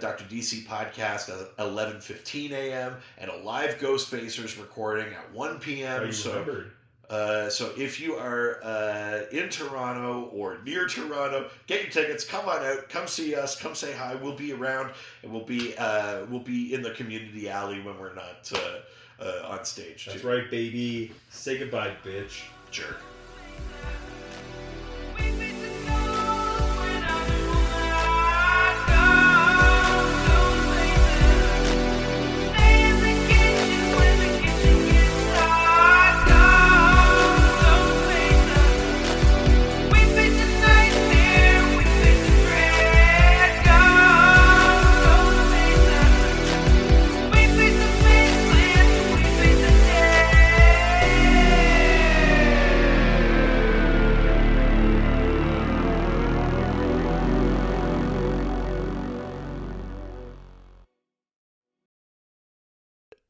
Dr. DC podcast at 11:15 a.m. and a live Ghostfacers recording at 1 p.m. Oh, you remembered. So if you are in Toronto or near Toronto, get your tickets. Come on out. Come see us. Come say hi. We'll be around, and we'll be in the community alley when we're not on stage. That's right, baby. Say goodbye, bitch. Jerk.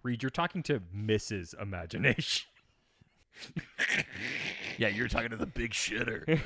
Reed, you're talking to Mrs. Imagination. Yeah, you're talking to the big shitter.